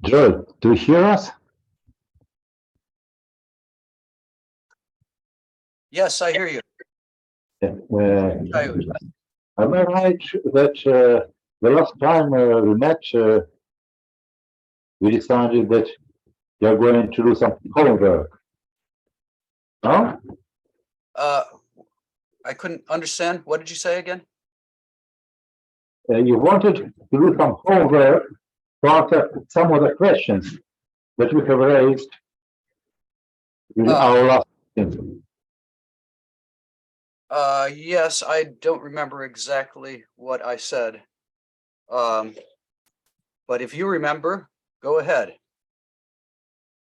Joel, do you hear us? Yes, I hear you. Am I right that the last time we met, we decided that you're going to do some homework? No? I couldn't understand. What did you say again? You wanted to do some homework to answer some of the questions that we have raised in our last meeting. Yes, I don't remember exactly what I said. But if you remember, go ahead.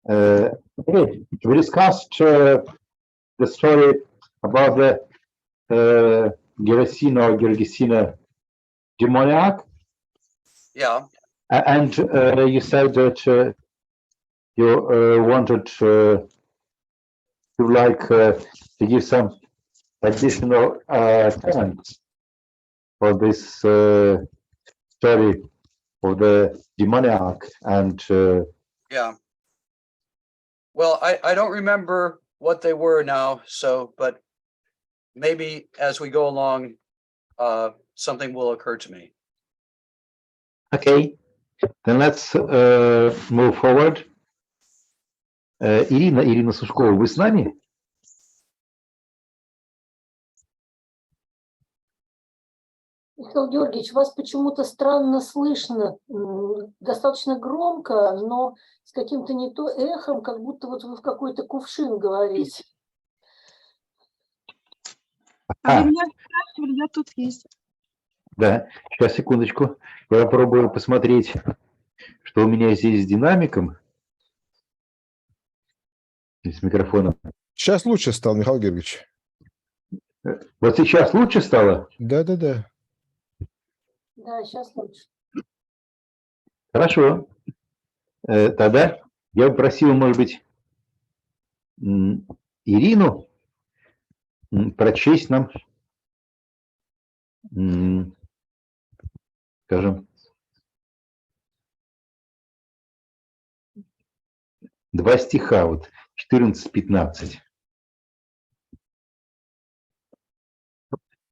Okay. We discussed the story about the Gergesino demoniac. Yeah. And you said that you wanted to give some additional comments for this story of the demoniac. And yeah. Well, I don't remember what they were now, but maybe as we go along, something will occur to me. Okay, then let's move forward. Ирина Сушкова, вы с нами? Михаил Георгиевич, вас почему-то странно слышно, достаточно громко, но с каким-то не то эхом, как будто вот вы в какой-то кувшин говорите. А вы меня спрашивали, я тут есть. Да, сейчас, секундочку. Я попробую посмотреть, что у меня здесь с динамиком, с микрофоном. Сейчас лучше стало, Михаил Георгиевич. Вот сейчас лучше стало? Да. Да, сейчас лучше. Хорошо. Тогда я бы просил, может быть, Ирину прочесть нам, скажем, 2 стиха, вот 14-15.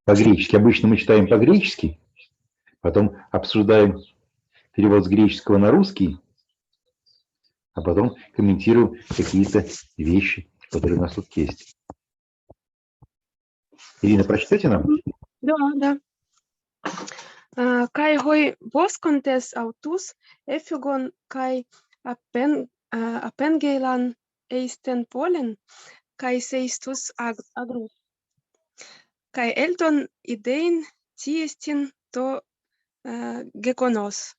По-гречески. Обычно мы читаем по-гречески, потом обсуждаем перевод с греческого на русский, а потом комментируем какие-то вещи, которые у нас тут есть. Ирина, прочитайте нам? Да. Kai hoi boscontes autus effugon kai apengeilan eisten polen kai seistus agrus. Kai elton idein tiestin to gekonos.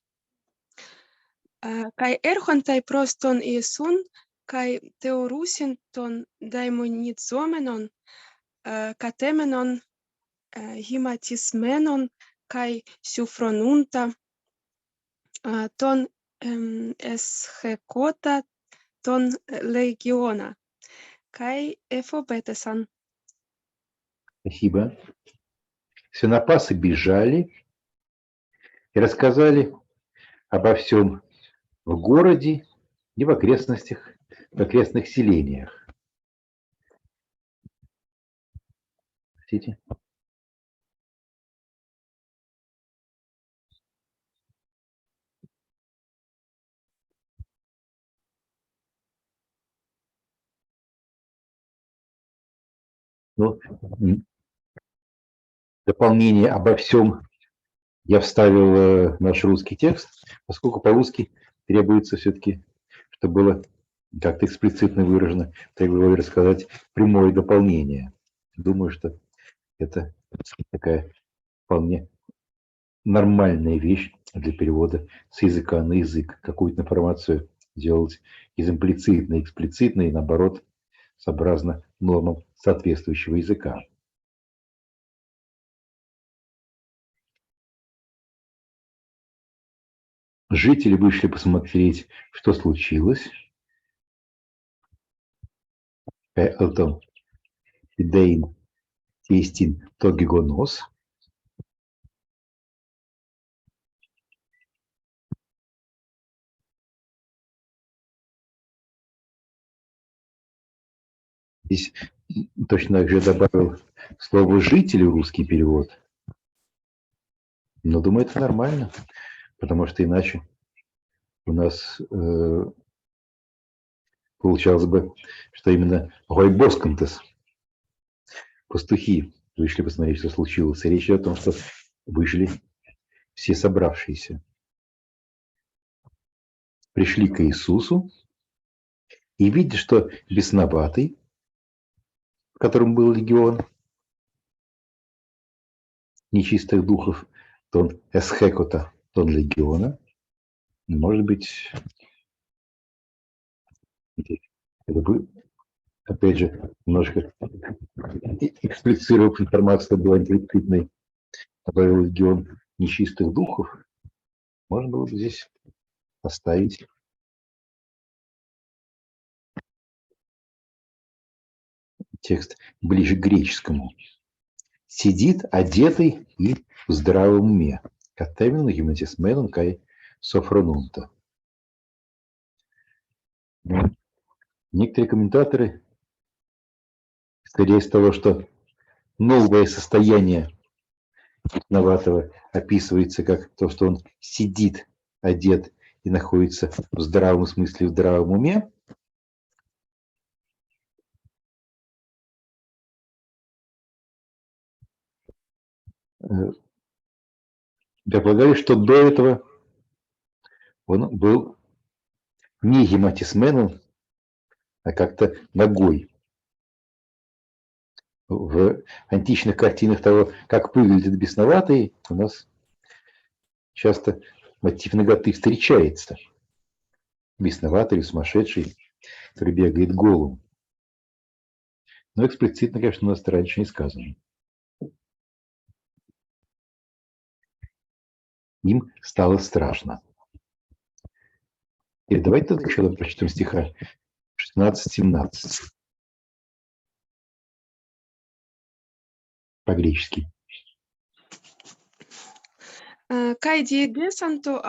Kai erchontai proston iesun kai theorusin ton daimonizomenon katemenon himatismenon kai sufronunta ton eschekota ton legiona kai эфобетесан. Спасибо. Свинопасы бежали и рассказали обо всем в городе и в окрестных селениях. Хотите? Ну, дополнение обо всем я вставил в наш русский текст, поскольку по-русски требуется все-таки, чтобы было как-то эксплицитно выражено, так говорю, рассказать прямое дополнение. Думаю, что это такая вполне нормальная вещь для перевода с языка на язык. Какую-то информацию делать из имплицитной, эксплицитной, и наоборот, сообразно нормам соответствующего языка. Жители вышли посмотреть, что случилось. Элтон Идейн Тестин Тогигонос. Здесь точно так же добавил слово «жители» в русский перевод. Но думаю, это нормально, потому что иначе у нас получалось бы, что именно «гойбоскантес» пастухи вышли посмотреть, что случилось. И речь идет о том, что вышли все собравшиеся. Пришли к Иисусу и видя, что бесноватый, в котором был легион нечистых духов, то он эсхекота, то он легиона. Может быть, это бы, опять же, немножко эксплицировав информацию, была имплицитной, добавил легион нечистых духов, можно было бы здесь оставить текст ближе к греческому. Сидит одетый и в здравом уме. Катевин гематисменом кай софронунта. Некоторые комментаторы, исходя из того, что новое состояние бесноватого описывается как то, что он сидит одет и находится в здравом смысле, в здравом уме, предполагали, что до этого он был не гематисменом, а как-то ногой. В античных картинах того, как выглядит бесноватый, у нас часто мотив наготы встречается. Бесноватый, сумасшедший, который бегает голым. Но эксплицитно, конечно, у нас это раньше не сказано. Им стало страшно. И давайте тогда еще прочитаем стиха 16-17 по-гречески. Kai diegesanto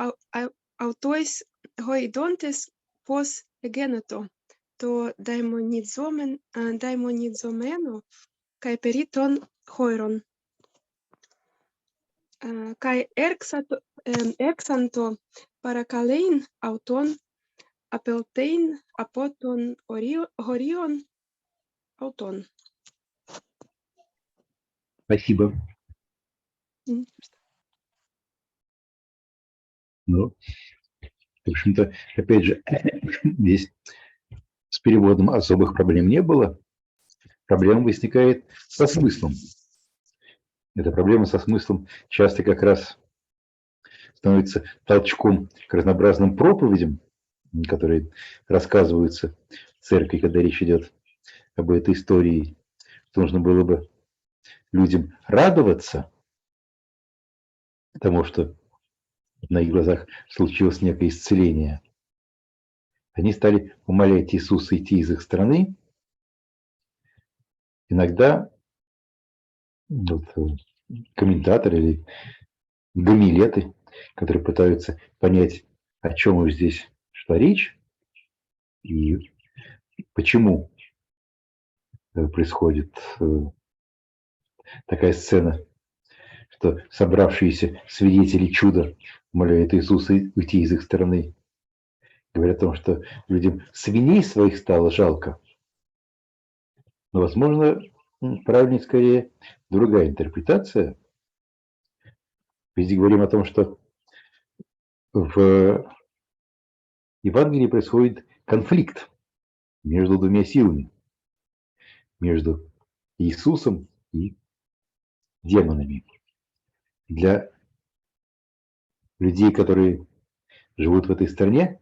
autois hoidontes pos egeneto, to daimonidzomeno, kai periton hoiron. Kai exanto parakalein auton apeltein apoton horion auton. Спасибо. Ну, в общем-то, опять же, здесь с переводом особых проблем не было. Проблема возникает со смыслом. Эта проблема со смыслом часто как раз становится толчком к разнообразным проповедям, которые рассказываются в церкви, когда речь идет об этой истории. Нужно было бы людям радоваться тому, что на их глазах случилось некое исцеление. Они стали умолять Иисуса идти из их страны. Иногда комментаторы или гомилеты, которые пытаются понять, о чем здесь шла речь и почему происходит такая сцена, что собравшиеся свидетели чуда умоляют Иисуса уйти из их страны. Говорят о том, что людям свиней своих стало жалко. Но, возможно, правильнее скорее другая интерпретация. Ведь говорим о том, что в Евангелии происходит конфликт между двумя силами. Между Иисусом и демонами. Для людей, которые живут в этой стране,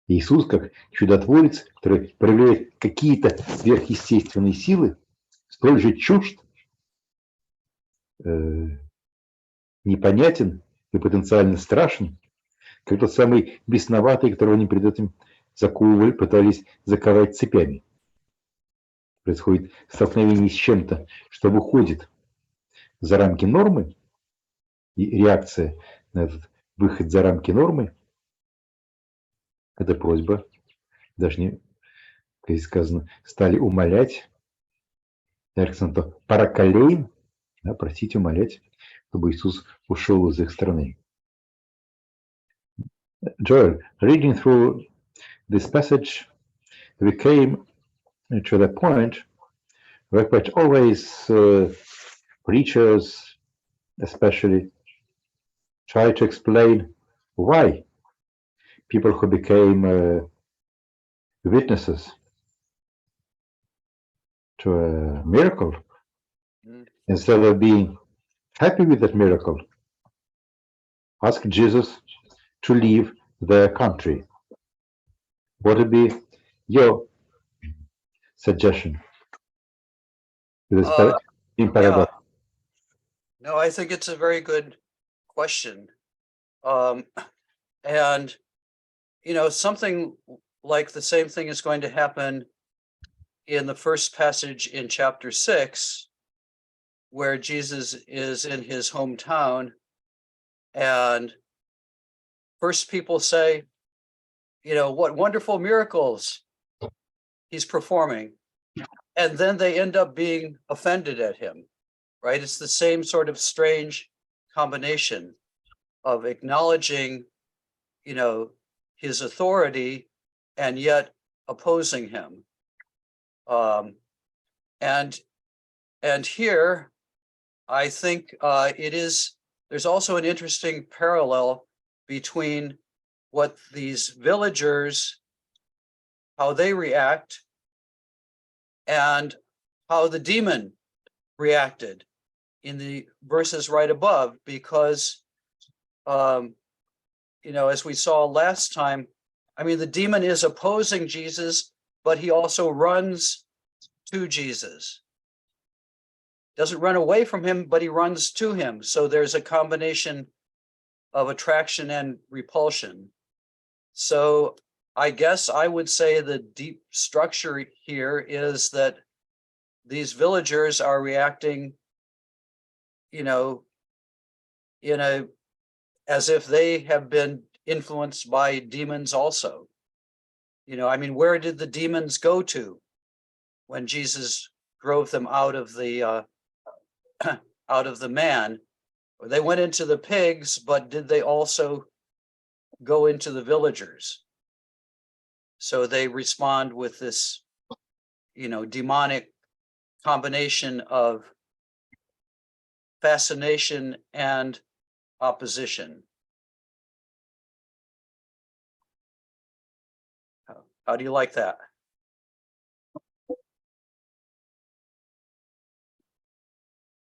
Иисус, как чудотворец, который проявляет какие-то сверхъестественные силы, столь же чужд, непонятен и потенциально страшен, как тот самый бесноватый, которого они перед этим заковывали, пытались заковать цепями. Происходит столкновение с чем-то, что выходит за рамки нормы, и реакция на этот выход за рамки нормы – это просьба даже не здесь сказано, стали умолять, паракалейн, да, просить, умолять, чтобы Иисус ушел из их страны. Joel, reading through this passage, we came to the point where quite always preachers, especially, try to explain why people who became witnesses to a miracle, instead of being happy with that miracle, ask Jesus to leave their country. What would be your suggestion? This in paradox. No, I think it's a very good question. And, you know, something like the same thing is going to happen in the first passage in chapter 6, where Jesus is in his hometown. And first people say, you know, what wonderful miracles he's performing. And then they end up being offended at him, right? It's the same sort of strange combination of acknowledging, you know, his authority and yet opposing him. And here, I think there's also an interesting parallel between what these villagers, how they react, and how the demon reacted in the verses right above, because, you know, as we saw last time, I mean, the demon is opposing Jesus, but he also runs to Jesus. Doesn't run away from him, but he runs to him. So there's a combination of attraction and repulsion. So I guess I would say the deep structure here is that these villagers are reacting, you know, as if they have been influenced by demons also. You know, I mean, where did the demons go to when Jesus drove them out of the man? They went into the pigs, but did they also go into the villagers? So they respond with this, you know, demonic combination of fascination and opposition. How do you like that?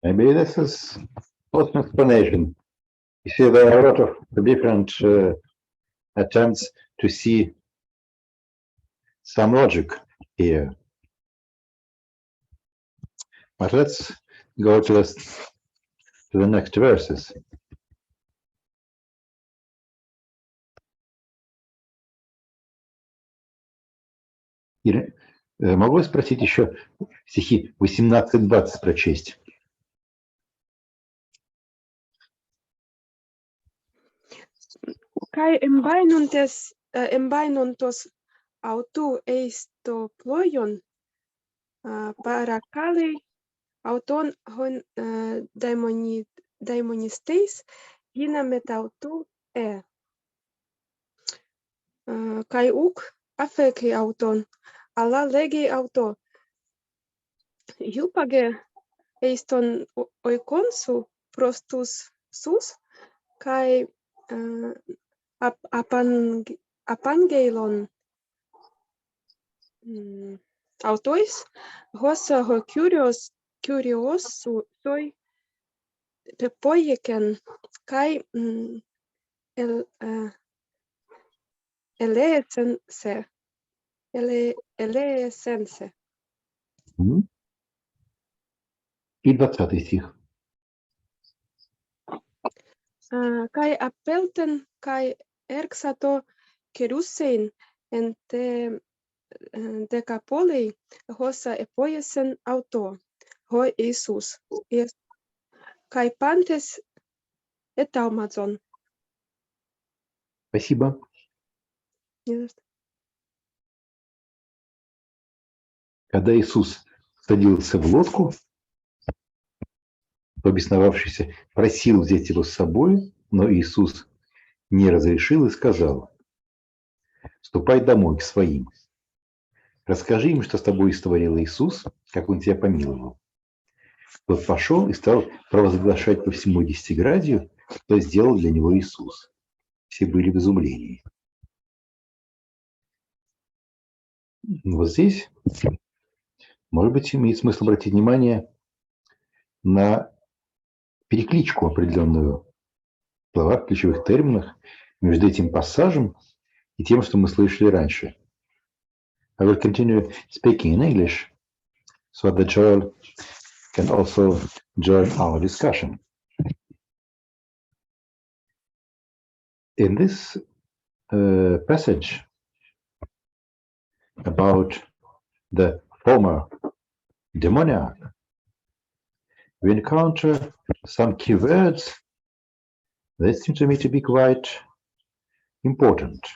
Maybe this is an explanation. You see, there are a lot of different attempts to see some logic here. But let's go to the next verses. Могу спросить еще стихи 18-20 прочесть? Kai embainuntos autu eisto ployon parakalei auton hon daimonisteis hina metautu kai uk afeki auton ala legi auto iupage eiston oikonsu prostus sus kai apangeilon autois hossa ho curiosu soi pepoiken kai eleesense. И 20 стих. Kai appelten kai erxato kerusein ente decapolei hossa epoiesen auto ho Iisus kai pantes etaumazon. Спасибо. Когда Иисус садился в лодку, то бесновавшийся просил взять его с собой, но Иисус не разрешил и сказал: «Ступай домой к своим. Расскажи им, что с тобой истворил Иисус, как он тебя помиловал». Тот пошел и стал провозглашать по всему Десятиградию, что сделал для него Иисус. Все были в изумлении. Вот здесь, может быть, имеет смысл обратить внимание на перекличку определенную в словах, ключевых терминах между этим пассажем и тем, что мы слышали раньше. I will continue speaking in English so that Joel can also join our discussion. In this passage about the former demoniac, we encounter some key words that seem to me to be quite important.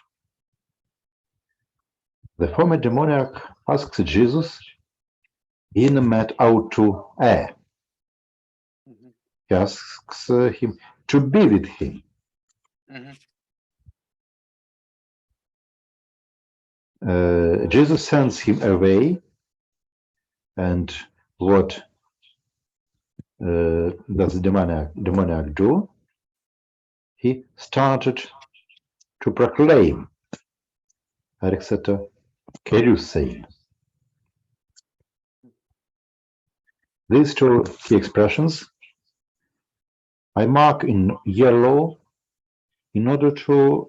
The former demoniac asks Jesus in met autu e. He asks him to be with him. Jesus sends him away, and what does the demoniac do? He started to proclaim Arexeto Kerusein. These two key expressions I mark in yellow in order to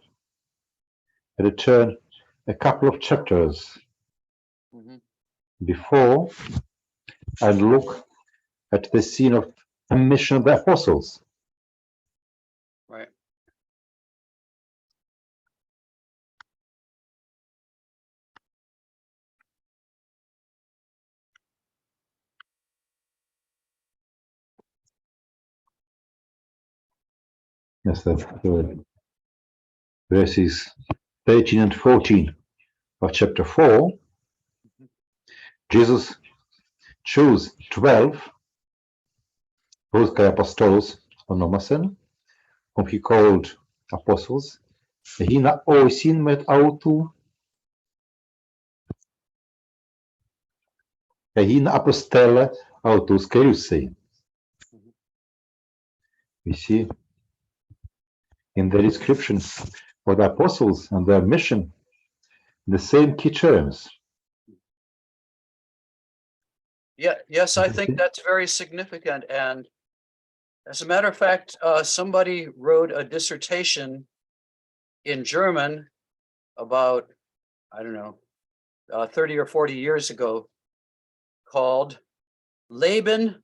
return a couple of chapters before and look at the scene of the mission of the apostles. Right. Yes, that's verses 13 and 14 of chapter 4. Jesus chose 12 ruskai apostolos onomasen, whom he called apostles. Hina oisin met autu, hina apostella autus Kerusein. We see in the description of the apostles and their mission the same key terms. Yeah, yes, I think that's very significant. And as a matter of fact, somebody wrote a dissertation in German about, I don't know, 30 or 40 years ago called Leben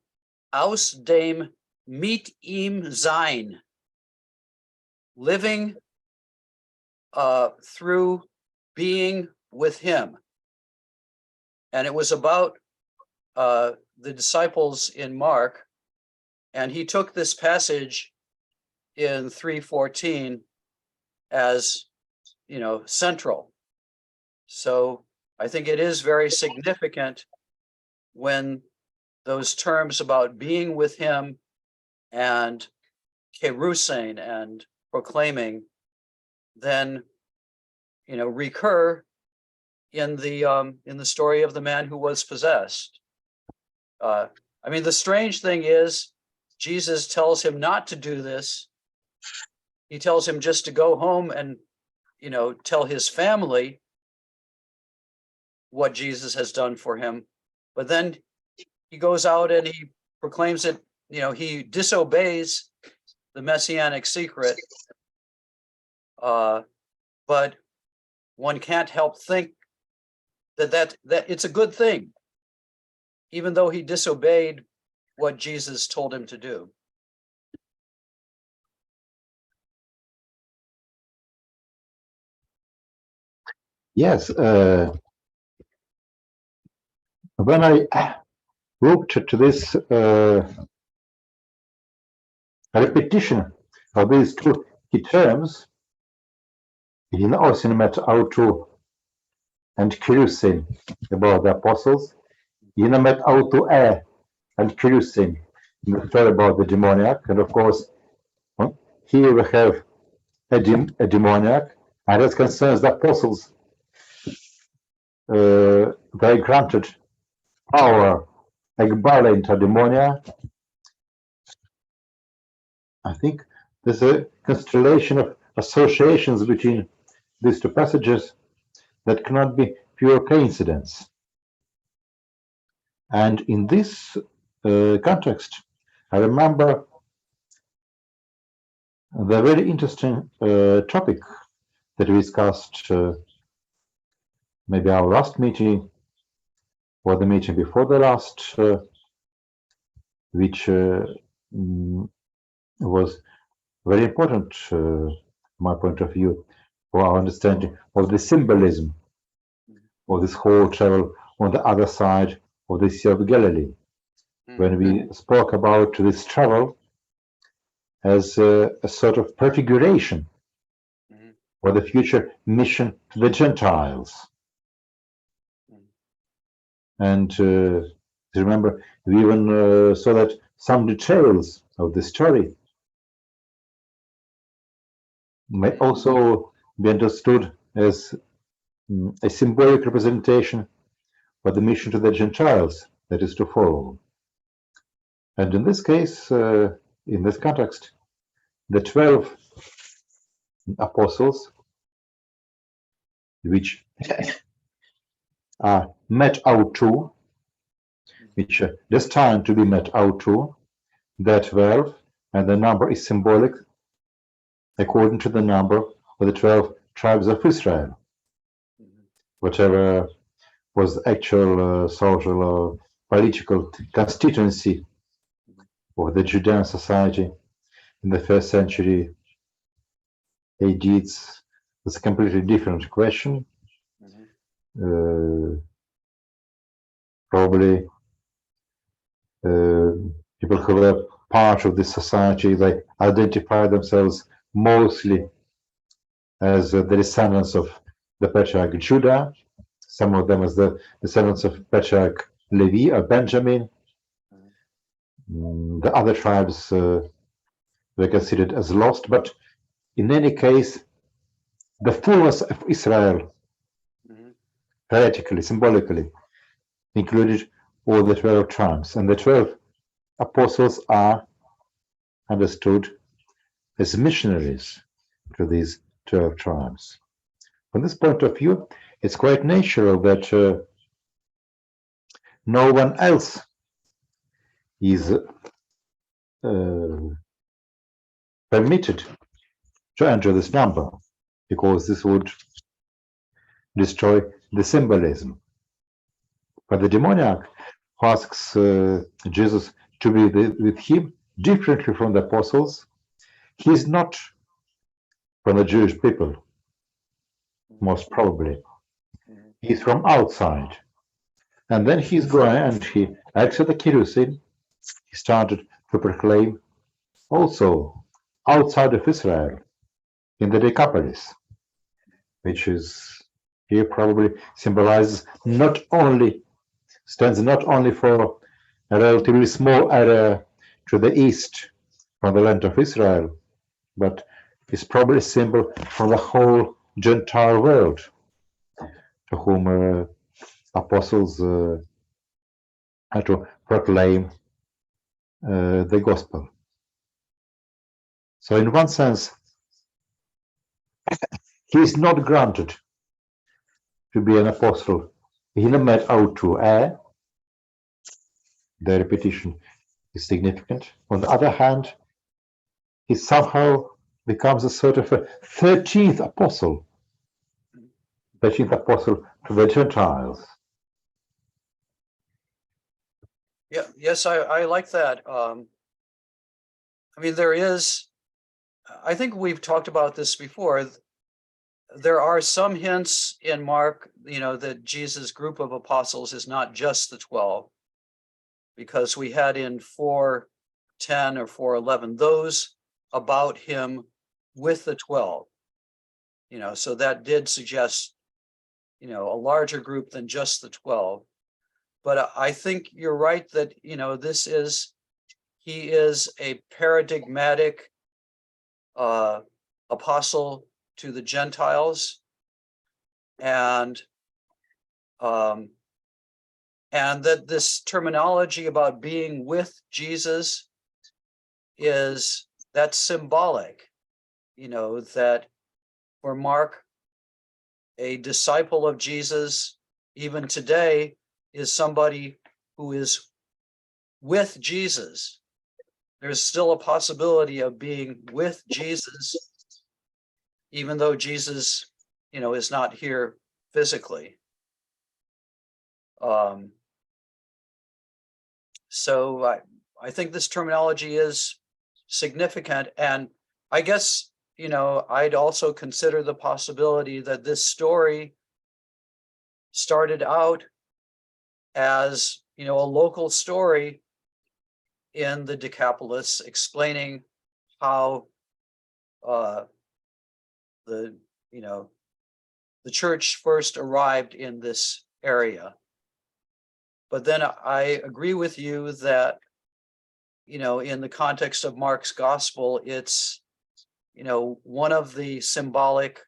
aus dem mit ihm sein. Living through being with him. And it was about the disciples in Mark, and he took this passage in 3:14 as, central. So I think it is very significant when those terms about being with him and kerusein and proclaiming then recur in the story of the man who was possessed. The strange thing is Jesus tells him not to do this. He tells him just to go home and tell his family what Jesus has done for him. But then he goes out and he proclaims it, he disobeys the messianic secret. But one can't help think that it's a good thing, even though he disobeyed what Jesus told him to do. Yes, when I looked at this repetition of these two key terms, in Osinemet autu and Kerusein about the apostles, met auto and Kirusin in the story about the demoniac. And of course, here we have a demoniac, and as concerns the apostles, they granted power ekbala into demonia. I think there's a constellation of associations between these two passages that cannot be pure coincidence. And in this context, I remember the very interesting topic that we discussed maybe our last meeting or the meeting before the last, which was very important from my point of view for our understanding of the symbolism of this whole travel on the other side of the Sea of Galilee, when we spoke about this travel as a sort of prefiguration for the future mission to the Gentiles. And remember, we even saw that some details of the story may also be understood as a symbolic representation for the mission to the Gentiles that is to follow. And in this case, in this context, the 12 apostles, which are met out to, which are destined to be met out to, they're 12, and the number is symbolic according to the number of the 12 tribes of Israel. Whatever was the actual social or political constituency of the Judean society in the first century AD, it's a completely different question. Probably people who were part of this society, they identify themselves mostly as the descendants of the patriarch Judah, some of them as the descendants of patriarch Levi or Benjamin. The other tribes were considered as lost, but in any case, the fullness of Israel, poetically, symbolically, included all the 12 tribes, and the 12 apostles are understood as missionaries to these 12 tribes. From this point of view, it's quite natural that no one else is permitted to enter this number, because this would destroy the symbolism. But the demoniac who asks Jesus to be with him differently from the apostles, he's not from the Jewish people, most probably. He's from outside. And then he's going and he acts at the Kirusin. He started to proclaim also outside of Israel in the Decapolis, which is here probably symbolizes stands not only for a relatively small area to the east from the land of Israel, but is probably a symbol for the whole Gentile world, to whom apostles had to proclaim the gospel. So in one sense, he is not granted to be an apostle. He met out to the repetition is significant. On the other hand, he somehow becomes a sort of a 13th apostle to the Gentiles. Yeah, yes, I like that. I mean, I think we've talked about this before. There are some hints in Mark, that Jesus' group of apostles is not just the 12, because we had in 4:10 or 4:11 those about him with the 12. So that did suggest, a larger group than just the 12. but I think you're right that, you know, he is a paradigmatic apostle to the Gentiles, and that this terminology about being with Jesus that's symbolic, you know, that for Mark, a disciple of Jesus, even today, is somebody who is with Jesus. There's still a possibility of being with Jesus, even though Jesus, you know, is not here physically. So I think this terminology is significant, and I guess, you know, I'd also consider the possibility that this story started out as, you know, a local story in the Decapolis explaining how the church first arrived in this area. But then I agree with you that, you know, in the context of Mark's gospel, it's, you know, one of the symbolic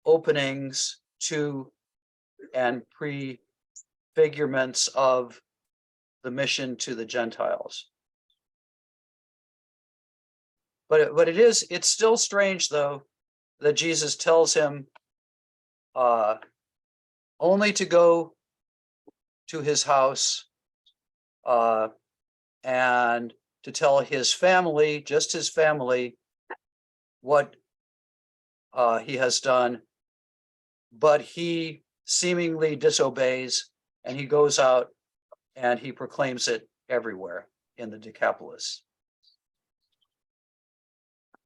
openings to and prefigurements of the mission to the Gentiles. But it's still strange, though, that Jesus tells him only to go to his house and to tell his family, just his family, what he has done, but he seemingly disobeys, and he goes out and he proclaims it everywhere in the Decapolis.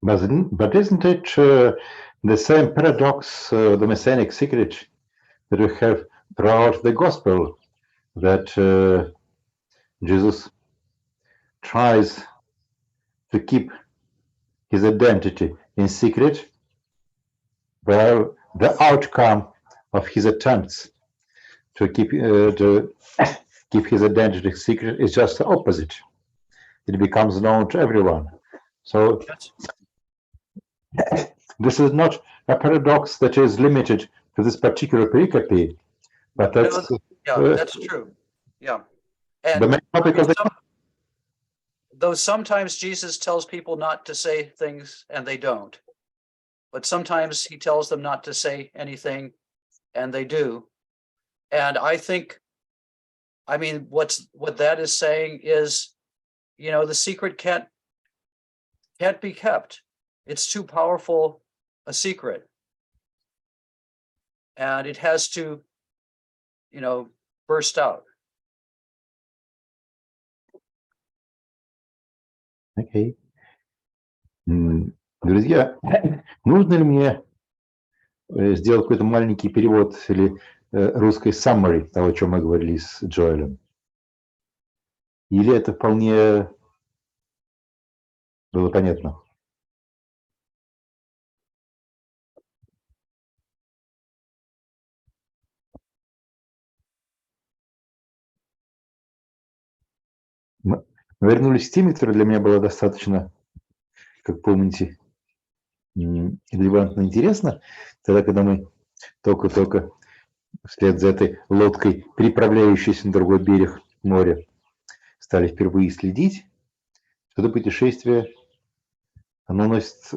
But isn't it the same paradox, the messianic secret that we have throughout the gospel, that Jesus tries to keep his identity in secret, while the outcome of his attempts to keep his identity secret is just the opposite. It becomes known to everyone. So this is not a paradox that is limited to this particular pericope, but that's that's true. Yeah, and the main topic of the. Though sometimes Jesus tells people not to say things and they don't, but sometimes he tells them not to say anything and they do. And I think, I mean, what that is saying is, you know, the secret can't be kept. It's too powerful a secret. And it has to, you know, burst out. Окей. Друзья, нужно ли мне сделать какой-то маленький перевод или русской summary того, о чем мы говорили с Джоэлем? Или это вполне было понятно? Мы вернулись к теме, которая для меня была достаточно, как помните, релевантно интересна, тогда, когда мы только-только вслед за этой лодкой, переправляющейся на другой берег моря, стали впервые следить, что это путешествие, оно носит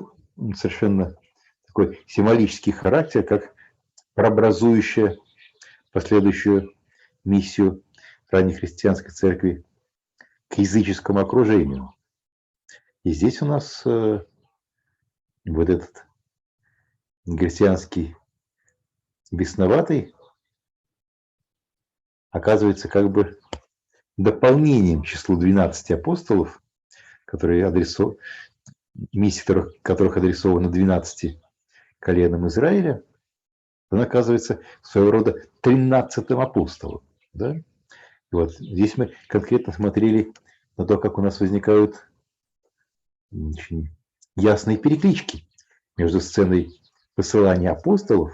совершенно такой символический характер, как прообразующая последующую миссию ранней христианской церкви к языческому окружению. И здесь у нас вот этот христианский бесноватый оказывается как бы дополнением к числу 12 апостолов, которые миссии которых адресованы 12 коленам Израиля, он оказывается своего рода 13-м апостолом. Да? И вот здесь мы конкретно смотрели на то, как у нас возникают очень ясные переклички между сценой посылания апостолов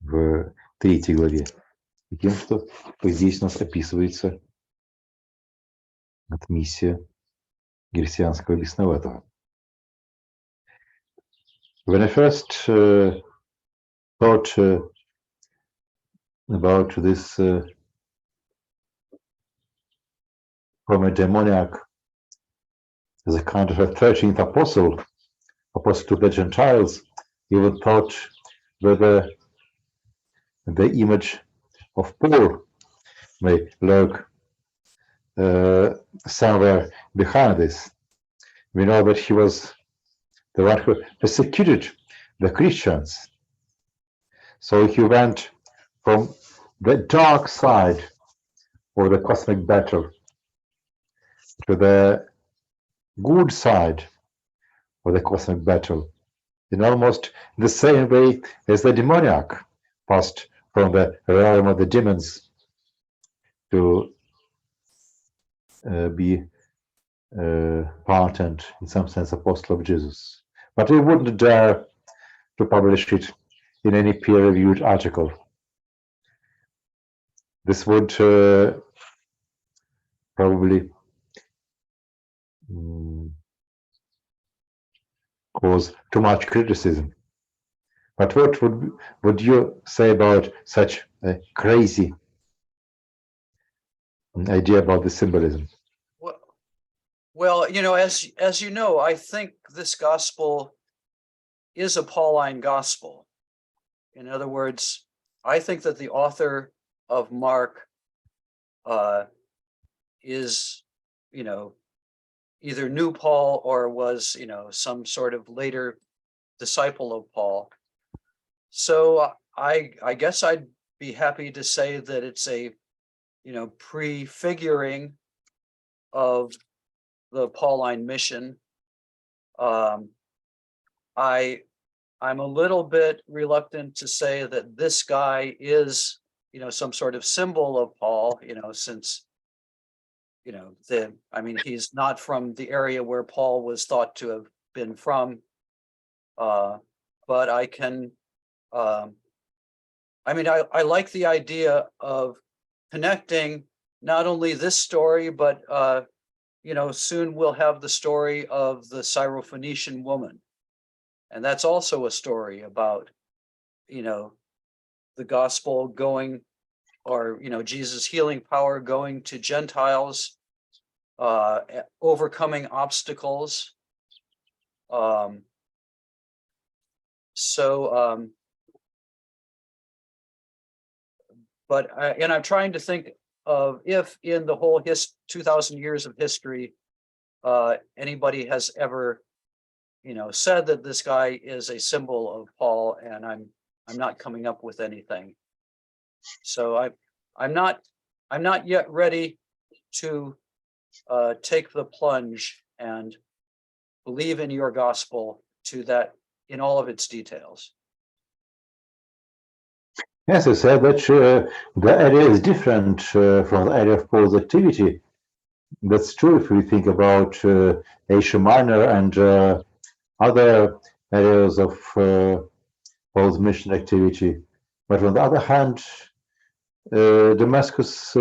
в 3 главе. И тем, что здесь у нас описывается миссия герсианского бесноватого. When I first thought about this from a demoniac as a kind of a 13th apostle to the Gentiles, even thought whether the image of Paul may lurk somewhere behind this. We know that he was the one who persecuted the Christians. So he went from the dark side of the cosmic battle to the good side of the cosmic battle in almost the same way as the demoniac passed from the realm of the demons to be part and, in some sense, apostle of Jesus. But we wouldn't dare to publish it in any peer-reviewed article. This would probably cause too much criticism. But what would you say about such a crazy idea about the symbolism? Well, you know, as you know, I think this gospel is a Pauline gospel. In other words, I think that the author of Mark is, you know, either knew Paul or was, you know, some sort of later disciple of Paul. So I guess I'd be happy to say that it's a, you know, prefiguring of the Pauline mission. I'm a little bit reluctant to say that this guy is, you know, some sort of symbol of Paul, you know, since, you know, he's not from the area where Paul was thought to have been from. But I can, I like the idea of connecting not only this story, but, you know, soon we'll have the story of the Syrophoenician woman. And that's also a story about, you know, the gospel going, or, you know, Jesus' healing power going to Gentiles, overcoming obstacles. And I'm trying to think of if in the whole 2,000 years of history, anybody has ever, you know, said that this guy is a symbol of Paul, and I'm not coming up with anything. So I'm not yet ready to take the plunge and believe in your gospel to that in all of its details. Yes, I said that the area is different from the area of Paul's activity. That's true if we think about Asia Minor and other areas of Paul's mission activity. But on the other hand, Damascus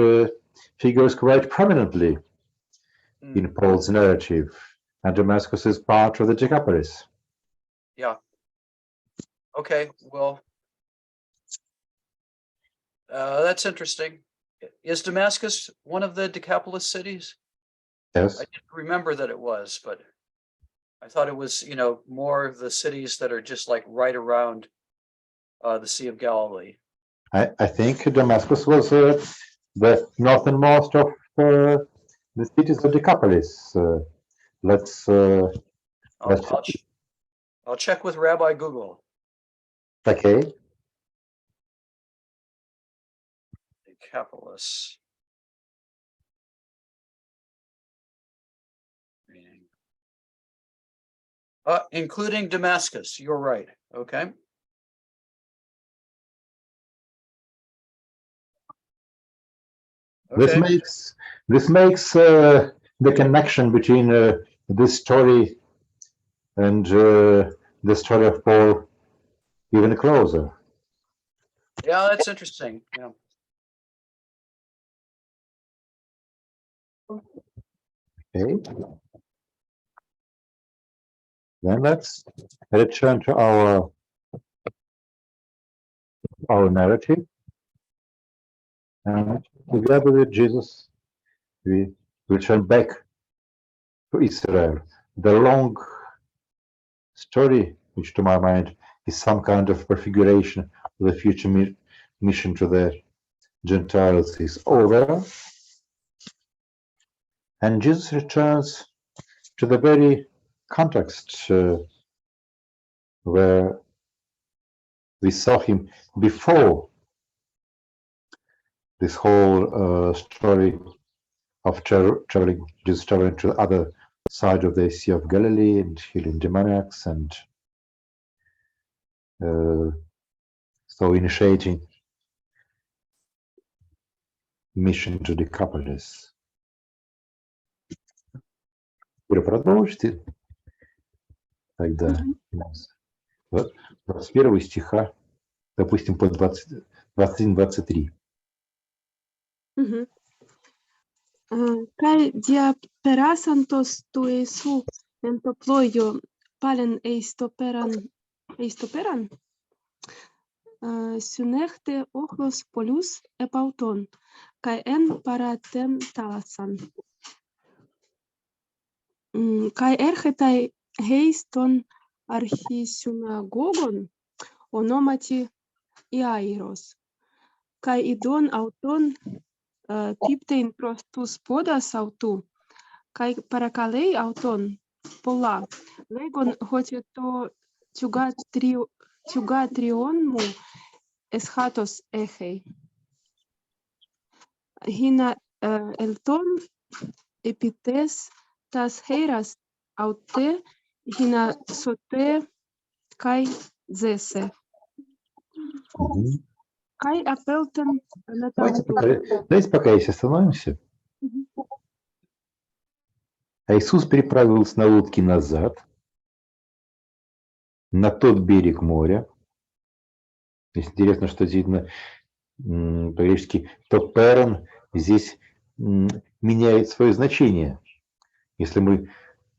figures quite prominently in Paul's narrative, and Damascus is part of the Decapolis. Yeah. Okay, well, that's interesting. Is Damascus one of the Decapolis cities? Yes. I didn't remember that it was, but I thought it was, you know, more the cities that are just like right around the Sea of Galilee. I think Damascus was the northernmost of the cities of Decapolis. I'll check with Rabbi Google. Okay. Decapolis. Including Damascus. You're right. Okay. This makes the connection between this story and the story of Paul even closer. Yeah, that's interesting. Yeah. Okay. Then let's return to our narrative. And together with Jesus, we return back to Israel. The long story, which to my mind is some kind of prefiguration of the future mission to the Gentiles, is over. And Jesus returns to the very context where we saw him before this whole story of traveling, Jesus traveling to the other side of the Sea of Galilee and healing demoniacs, and so initiating mission to Decapolis. Вы продолжите тогда вот 21 стиха, допустим, по 21-23. Kai diaperasantos tu Isu entoploio palen eistoperan synechte ochlos polus epauton, kai en paratem talasan. Kai erchetai heiston archisynagogon onomati Iairos, kai idon auton piptein prostus podas autu, kai parakalei auton pola, legon hotie to tugatrion mu eschatos echei. Hina elton epites tas heiras aute hina sote kai zese. Kai апелтен Давайте пока здесь остановимся. А Иисус переправился на лодке назад, на тот берег моря. Здесь интересно, что действительно по-гречески «топерон» здесь меняет свое значение. Если мы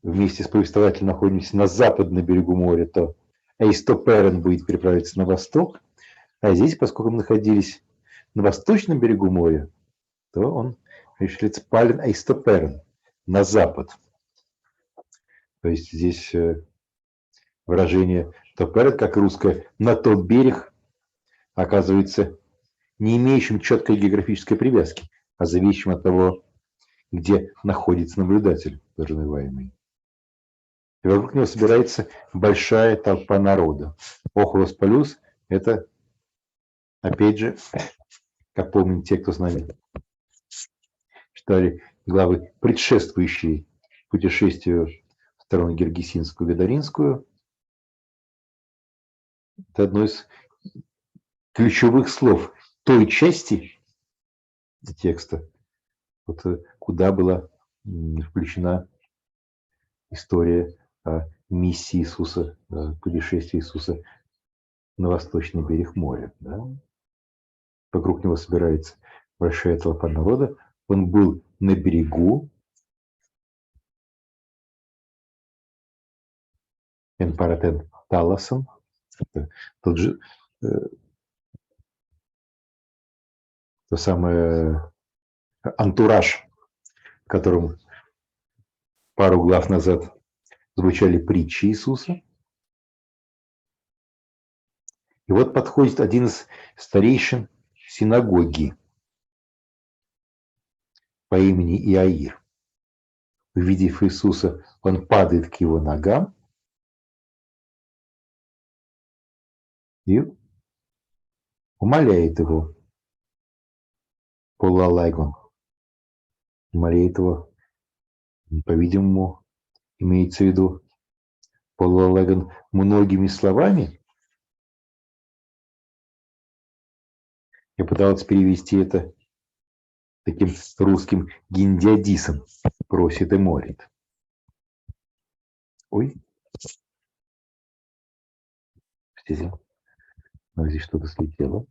вместе с повествователем находимся на западном берегу моря, то «эйстоперон» будет переправиться на восток, а здесь, поскольку мы находились на восточном берегу моря, то он решится «пален эйстоперон» на запад. То есть здесь выражение «топерон», как русское, на тот берег, оказывается не имеющим четкой географической привязки, а зависящим от того, где находится наблюдатель, подразумеваемый. И вокруг него собирается большая толпа народа. Охлос полюс – это, опять же, как помнят те, кто с нами читали главы, предшествующие путешествию в сторону Гергесинскую, Гадаринскую, это одно из ключевых слов той части текста, вот, куда была включена история о миссии Иисуса, путешествии Иисуса на восточный берег моря. Да? Вокруг него собирается большая толпа народа. Он был на берегу. Энпаратен таласом. Тот же, то самое антураж, в котором пару глав назад звучали притчи Иисуса. И вот подходит один из старейшин синагоги по имени Иаир. Увидев Иисуса, он падает к его ногам и умоляет его, полалайгон, умоляет его, по-видимому, имеется в виду полалайгон многими словами. Я пытался перевести это таким русским гиндиадисом, просит и молит. Ой. Простите, здесь что-то слетело.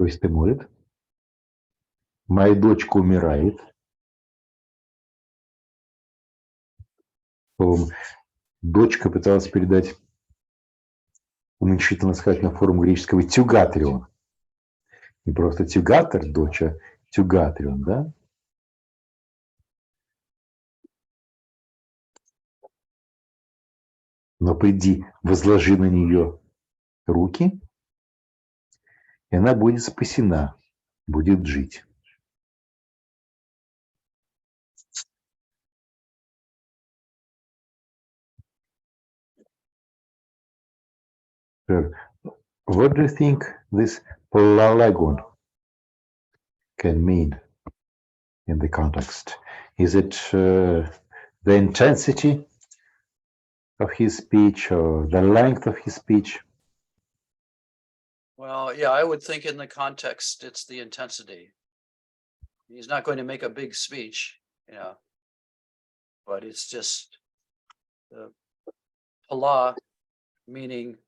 То есть тимурит. Моя дочка умирает. Дочка пыталась передать уменьшительно-сказательную форму греческого тюгатрион. Не просто тюгатер, дочь, а тюгатрион, да? Но приди, возложи на нее руки, и она будет спасена, будет жить. What do you think this polalagon can mean in the context? Is it the intensity of his speech or the length of his speech? Well, yeah, I would think in the context, it's the intensity. He's not going to make a big speech, but it's just the pala, meaning,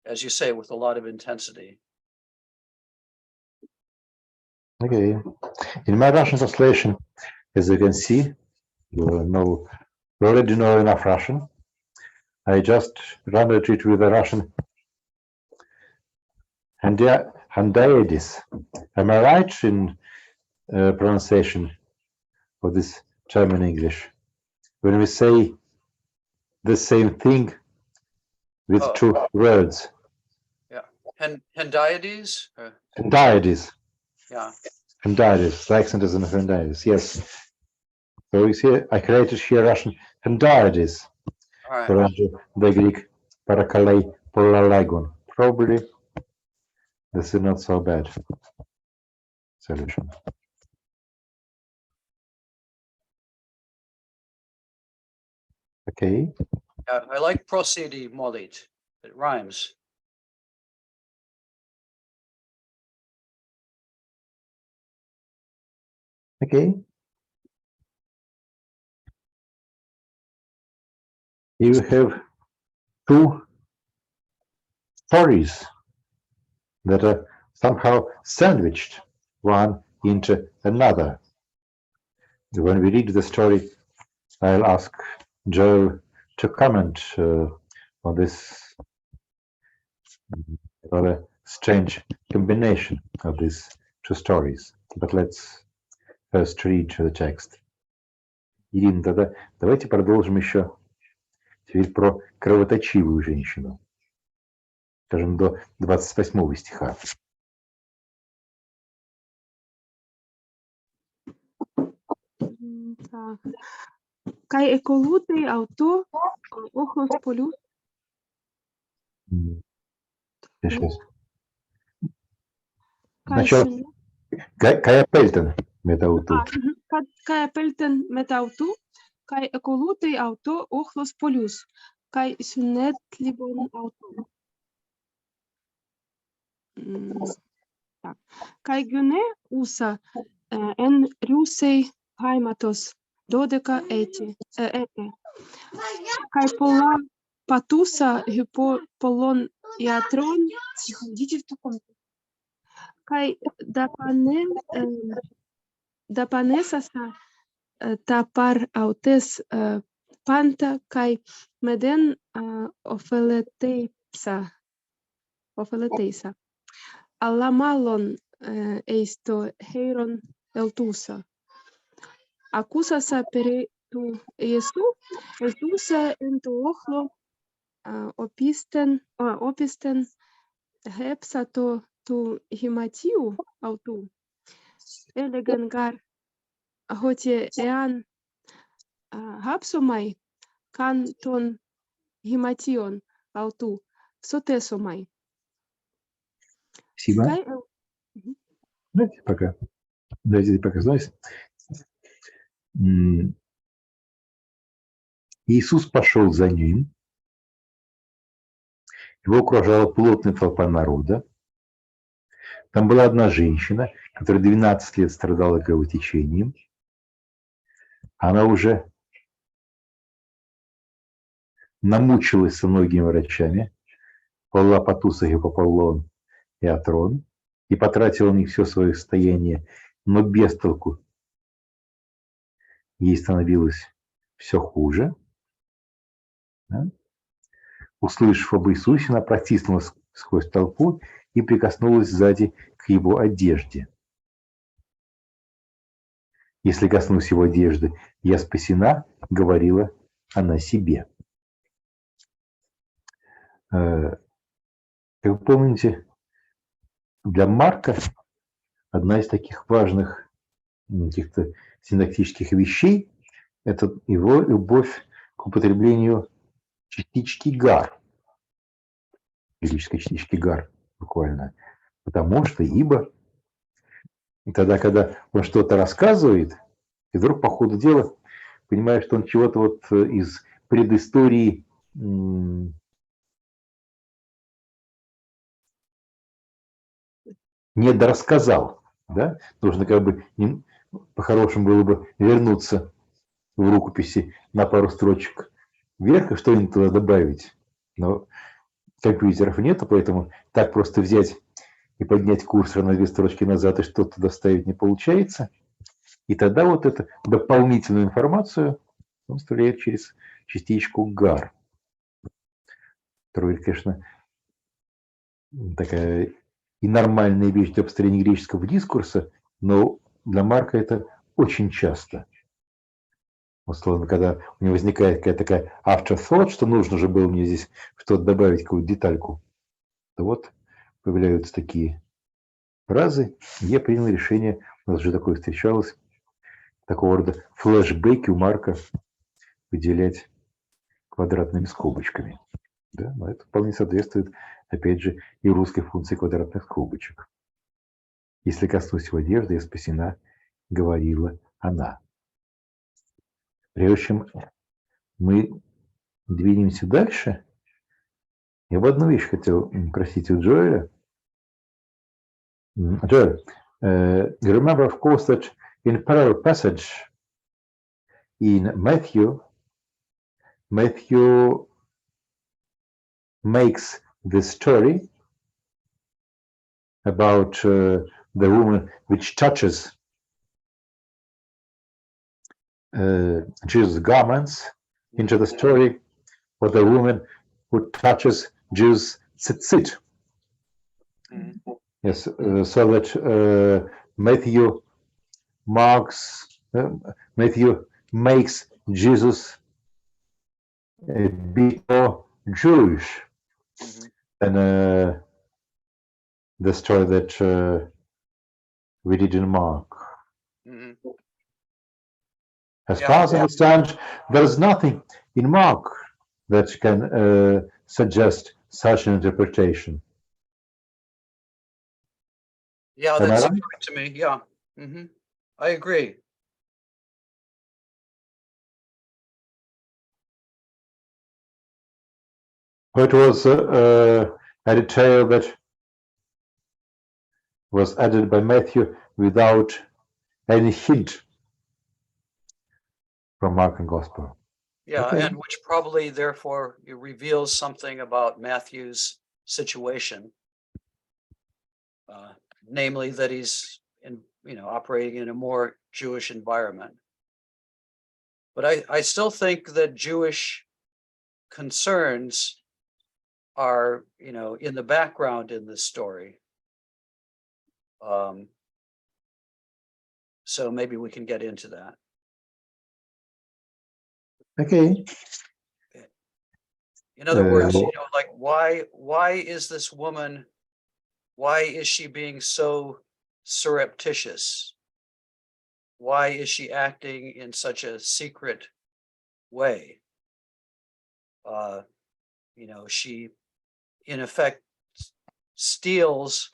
as you say, with a lot of intensity. Okay. In my Russian translation, as you can see, you already know enough Russian. I just rendered it with a Russian handaides. Am I right in pronunciation of this term in English? When we say the same thing with two words. Yeah. Hendiades? Handaides. Yeah. Handaides. The accent is in handaides. Yes. So you see, I created here Russian handaides. All right. The Greek parakalei polalagon. Probably this is not so bad solution. Okay. Yeah, I like prosody molit. It rhymes. Okay. You have two stories that are somehow sandwiched one into another. When we read the story, I'll ask Joel to comment on this rather strange combination of these two stories. But let's first read the text. Ирина, тогда давайте продолжим еще теперь про кровоточивую женщину. Скажем, до 28 стиха. Так. Кай еколутий авто, охлос полю. Сейчас. Кай Сначала сюне. Кая Пельтон метауту. Кай пельтен метауту, кай еколутий авто, охлос полюс. Кай сюнет лібон авто. Так. Кай гюне уса ен рюсей гайматос додека ете. Кай пола патуса полон ятрон. Идите в ту комнату. Кай дапанесаса тапар аутес панта кай меден офелетейса. Аламалон esto heiron eltusa. Acusasa pere tu Iesu, eltusa en tu ojlo opisten hepsato tu himatiu autu. Elegangar hotie ean hapsomai kan ton himation autu sotesomai. Спасибо. Давайте пока, знаете. Иисус пошел за ним. Его окружала плотная толпа народа. Там была одна женщина, которая 12 лет страдала кровотечением. Она уже намучилась со многими врачами. Полла Патуса, Гипополон и Атрон. и потратила на них все свое состояние, но без толку. Ей становилось все хуже. Да? Услышав об Иисусе, она протиснулась сквозь толпу и прикоснулась сзади к его одежде. «Если коснусь его одежды, я спасена», — говорила она себе. Как вы помните, для Марка одна из таких важных каких-то синтактических вещей – это его любовь к употреблению частички «гар», греческой частички «гар» буквально, потому что, ибо, и тогда, когда он что-то рассказывает, и вдруг по ходу дела понимаешь, что он чего-то вот из предыстории не дорассказал, да? Нужно как бы по-хорошему было бы вернуться в рукописи на пару строчек вверх и что-нибудь туда добавить. Но компьютеров нету, поэтому так просто взять и поднять курсор на 2 строчки назад и что-то доставить не получается. И тогда вот эту дополнительную информацию он вставляет через частичку «гар». Которая, конечно, такая и нормальная вещь для построения греческого дискурса, но для Марка это очень часто. Условно, когда у него возникает какая-то такая afterthought, что нужно же было мне здесь что-то добавить, какую-то детальку, то вот появляются такие фразы. Я принял решение, у нас же такое встречалось, такого рода флешбеки у Марка выделять квадратными скобочками. Да? Но это вполне соответствует, опять же, и русской функции квадратных скобочек. «Если коснусь его одежды, я спасена», — говорила она. Прежде чем мы двинемся дальше, я бы одну вещь хотел просить у Джоэля. Joel, you remember, of course, that in parallel passage in Matthew makes the story about the woman which touches Jesus' garments into the story of the woman who touches Jesus' tzitzit. Yes, so that Matthew makes Jesus a bit more Jewish than the story that we did in Mark. As far as I understand, there is nothing in Mark that can suggest such an interpretation. Yeah, that seems right to me. Yeah, I agree. It was a detail that was added by Matthew without any hint from Mark and Gospel. Yeah, Okay. and which probably, therefore, it reveals something about Matthew's situation, namely that he's operating in a more Jewish environment. But I still think that Jewish concerns are, in the background in this story. So maybe we can get into that. Okay. In other words, like why is this woman, why is she being so surreptitious? Why is she acting in such a secret way? She in effect steals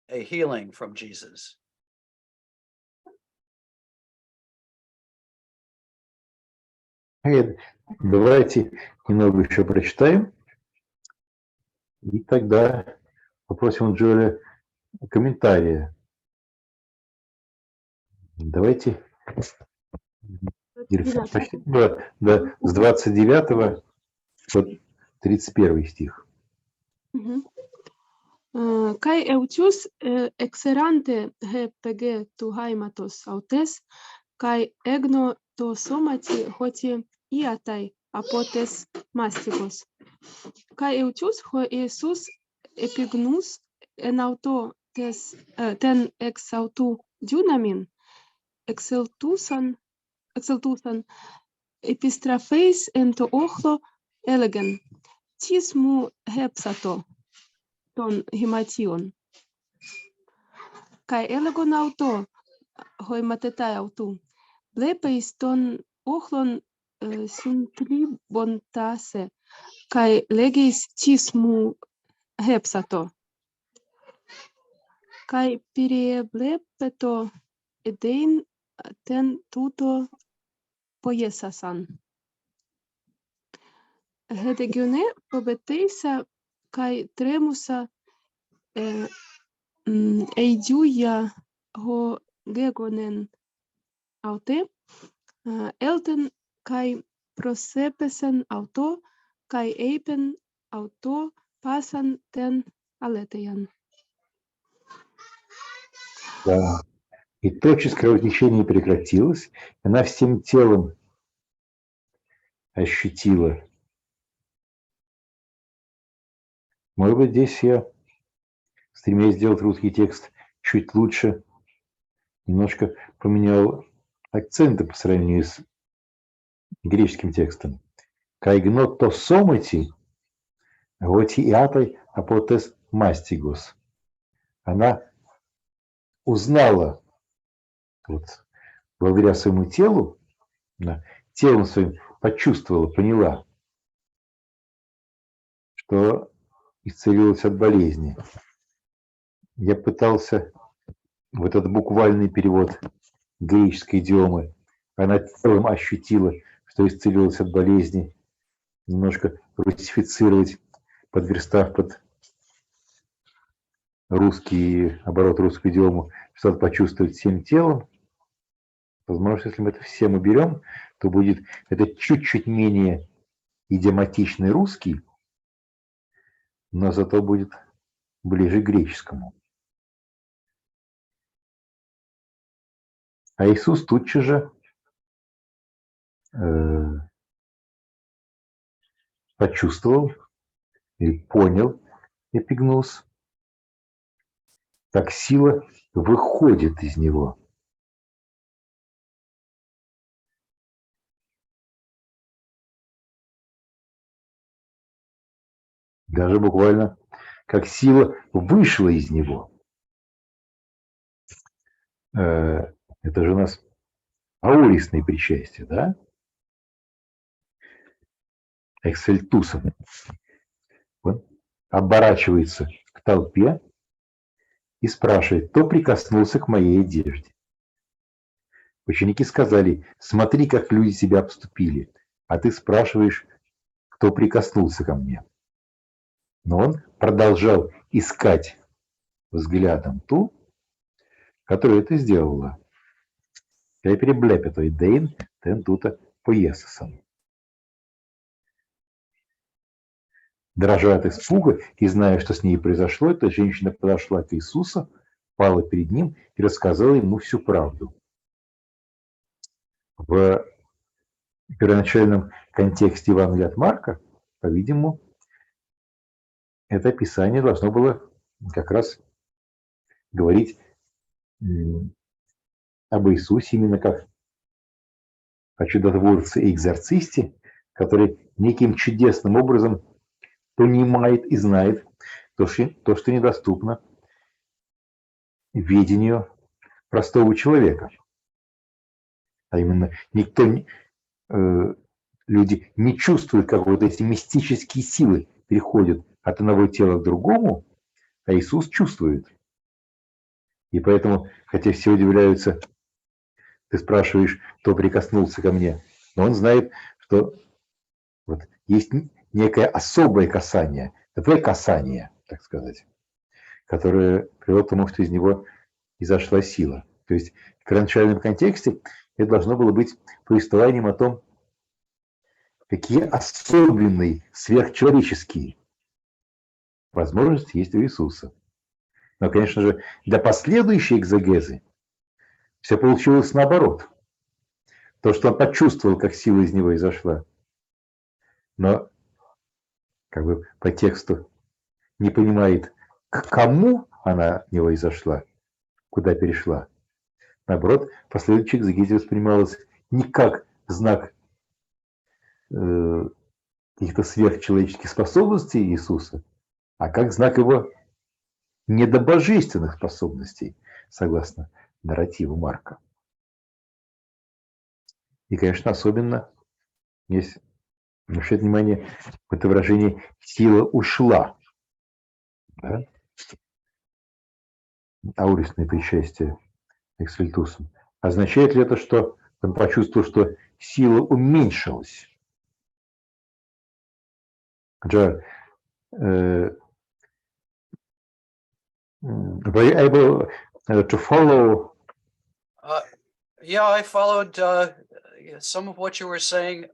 a healing from Jesus. Давайте немного еще прочитаем, и тогда попросим Джоэля комментария. Давайте с 29 по 31 стих. Kai eutius exerante GPG tu haimatos autes, kai egno to somati hoti iatai apotes mastigos. Kai eutius ho Iesus epignus en auto ten ex autu dunamin exceltusan epistrapheis en to ochlo elegen tis mu hepsato ton himation. Kai elegon auto hoi matetai autu blepeis ton ochlon syntribontase kai legis tis mu hepsato. Kai perieblepeto edein ten tuto poiesasan. Hedegone pobeteisa kai tremusa eidiuia ho gegonen aute elten kai prosepesen auto kai eipen auto pasan ten aleteian. Да. И тотчас кровотечение прекратилось, она всем телом ощутила. Может быть, здесь я, стремясь сделать русский текст чуть лучше, немножко поменял акценты по сравнению с греческим текстом. Кайгнотто сомати, готиатай апотес мастигос. Она узнала, вот, благодаря своему телу, телом своим почувствовала, поняла, что исцелилась от болезни. Я пытался в этот буквальный перевод греческой идиомы, она телом ощутила, что исцелилась от болезни, немножко русифицировать, подверстав под русский оборот, русскую идиому, что-то почувствовать всем телом. Возможно, если мы это все мы берем, то будет это чуть-чуть менее идиоматичный русский, но зато будет ближе к греческому. А Иисус тут же почувствовал или понял эпигнус, как сила выходит из него. Даже буквально как сила вышла из него. Это же у нас аурисные причастия, да? Эксельтусом. Он оборачивается к толпе и спрашивает, кто прикоснулся к моей одежде. Ученики сказали, смотри, как люди тебя обступили, а ты спрашиваешь, кто прикоснулся ко мне. Но он продолжал искать взглядом ту, которая это сделала. Я переблепето и дейн, тен тута поесасан. Дрожа от испуга и зная, что с ней произошло, эта женщина подошла к Иисусу, пала перед ним и рассказала ему всю правду. В первоначальном контексте Евангелия от Марка, по-видимому, это описание должно было как раз говорить об Иисусе именно как о чудотворце и экзорцисте, который неким чудесным образом понимает и знает то, что недоступно видению простого человека. А именно, люди не чувствуют, как вот эти мистические силы переходят от одного тела к другому, а Иисус чувствует. И поэтому, хотя все удивляются, ты спрашиваешь, кто прикоснулся ко мне, но он знает, что вот есть некое особое касание, такое касание, так сказать, которое привело к тому, что из него изошла сила. То есть в первоначальном контексте это должно было быть повествованием о том, какие особенные, сверхчеловеческие возможности есть у Иисуса. Но, конечно же, для последующей экзегезы все получилось наоборот. То, что он почувствовал, как сила из него изошла, но как бы по тексту не понимает, к кому она от него изошла, куда перешла. Наоборот, последующая экзегезия воспринималась не как знак каких-то сверхчеловеческих способностей Иисуса, а как знак его недобожественных способностей, согласно нарративу Марка. И, конечно, особенно есть обращать внимание в это выражение «сила ушла». Да? Аурисное причастие эксвельтусом. Означает ли это, что он почувствовал, что сила уменьшилась? Were you able to follow? Yeah, I followed some of what you were saying.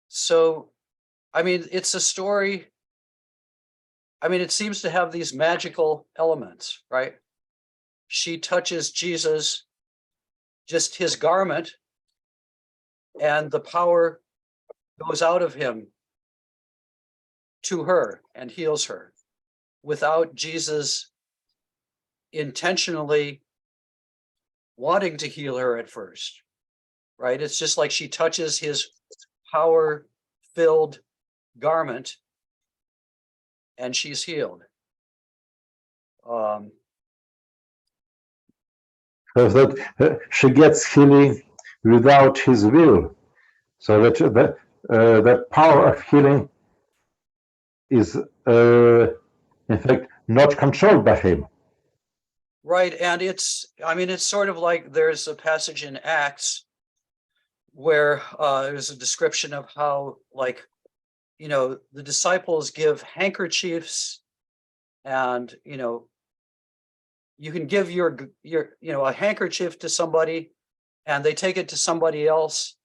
So, I mean, it's a story. I mean, it seems to have these magical elements, right? She touches Jesus, just his garment, and the power goes out of him to her and heals her without Jesus intentionally wanting to heal her at first, right? It's just like she touches his power-filled garment and she's healed. So that she gets healing without his will, so that the power of healing is in fact not controlled by him. Right, and it's sort of like there's a passage in Acts where there's a description of how, like, the disciples give handkerchiefs, and you can give your a handkerchief to somebody, and they take it to somebody else,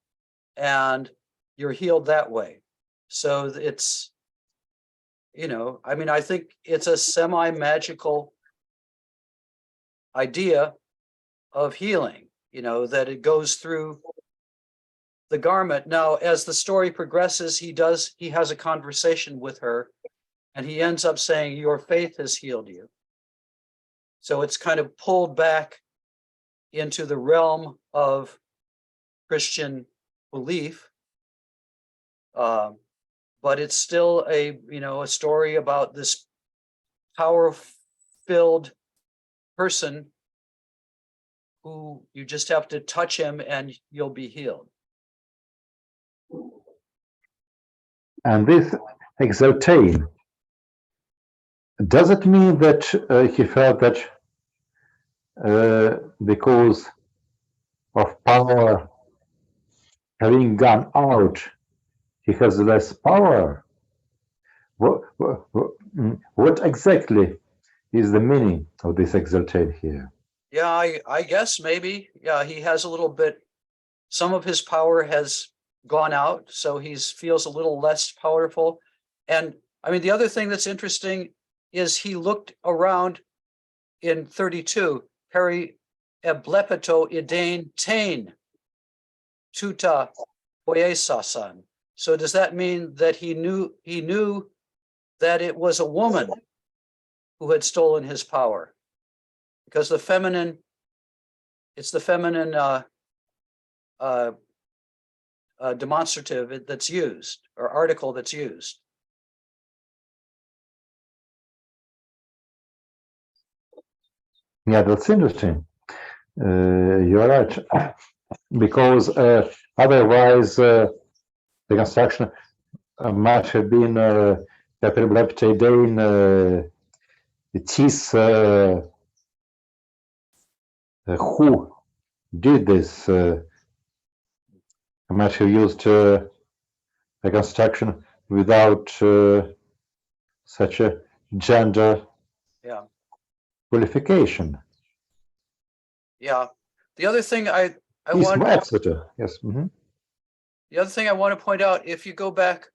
and you're healed that way. So it's I think it's a semi-magical idea of healing, that it goes through the garment. Now, as the story progresses, he has a conversation with her, and he ends up saying, your faith has healed you. So it's kind of pulled back into the realm of Christian belief, but it's still a story about this power-filled person who you just have to touch him and you'll be healed. And this exaltation, does it mean that he felt that because of power having gone out, he has less power? What exactly is the meaning of this exaltation here? Yeah, I guess maybe. Yeah, he has a little bit, some of his power has gone out, so he feels a little less powerful. And I mean, the other thing that's interesting is he looked around in 32, peri eblepeto idein tain tuta poiesasan. So does that mean that he knew that it was a woman who had stolen his power? Because it's the feminine demonstrative that's used, or article that's used. Yeah, that's interesting. You're right, because otherwise the construction might have been Peperblaptedain Tis who did this might have used a construction without such a gender qualification. Yeah. The other thing I Yes, want, etc. Yes. Mhm. the other thing I want to point out, if you go back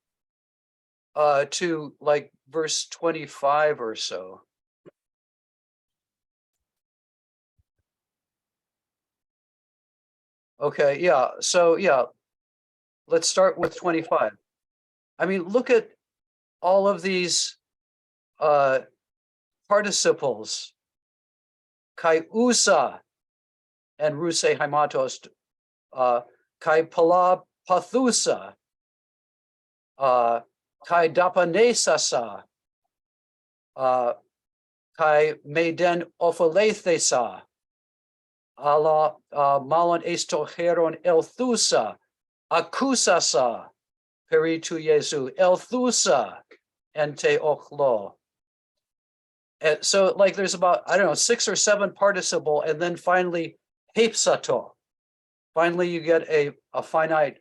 to like verse 25 or so, Okay, yeah. So yeah, let's start with 25. I mean, look at all of these participles. Kai usa and ruse haimatos. Kai pala pathusa. Kai dapanesasa. Kai meden opholethesa. Ala malon estoheron elthusa. Akusasa. Peritu Jesu. Elthusa. Ente ochlo. And so like there's about, I don't know, 6 or 7 participle, and then finally hepsato. Finally, you get a finite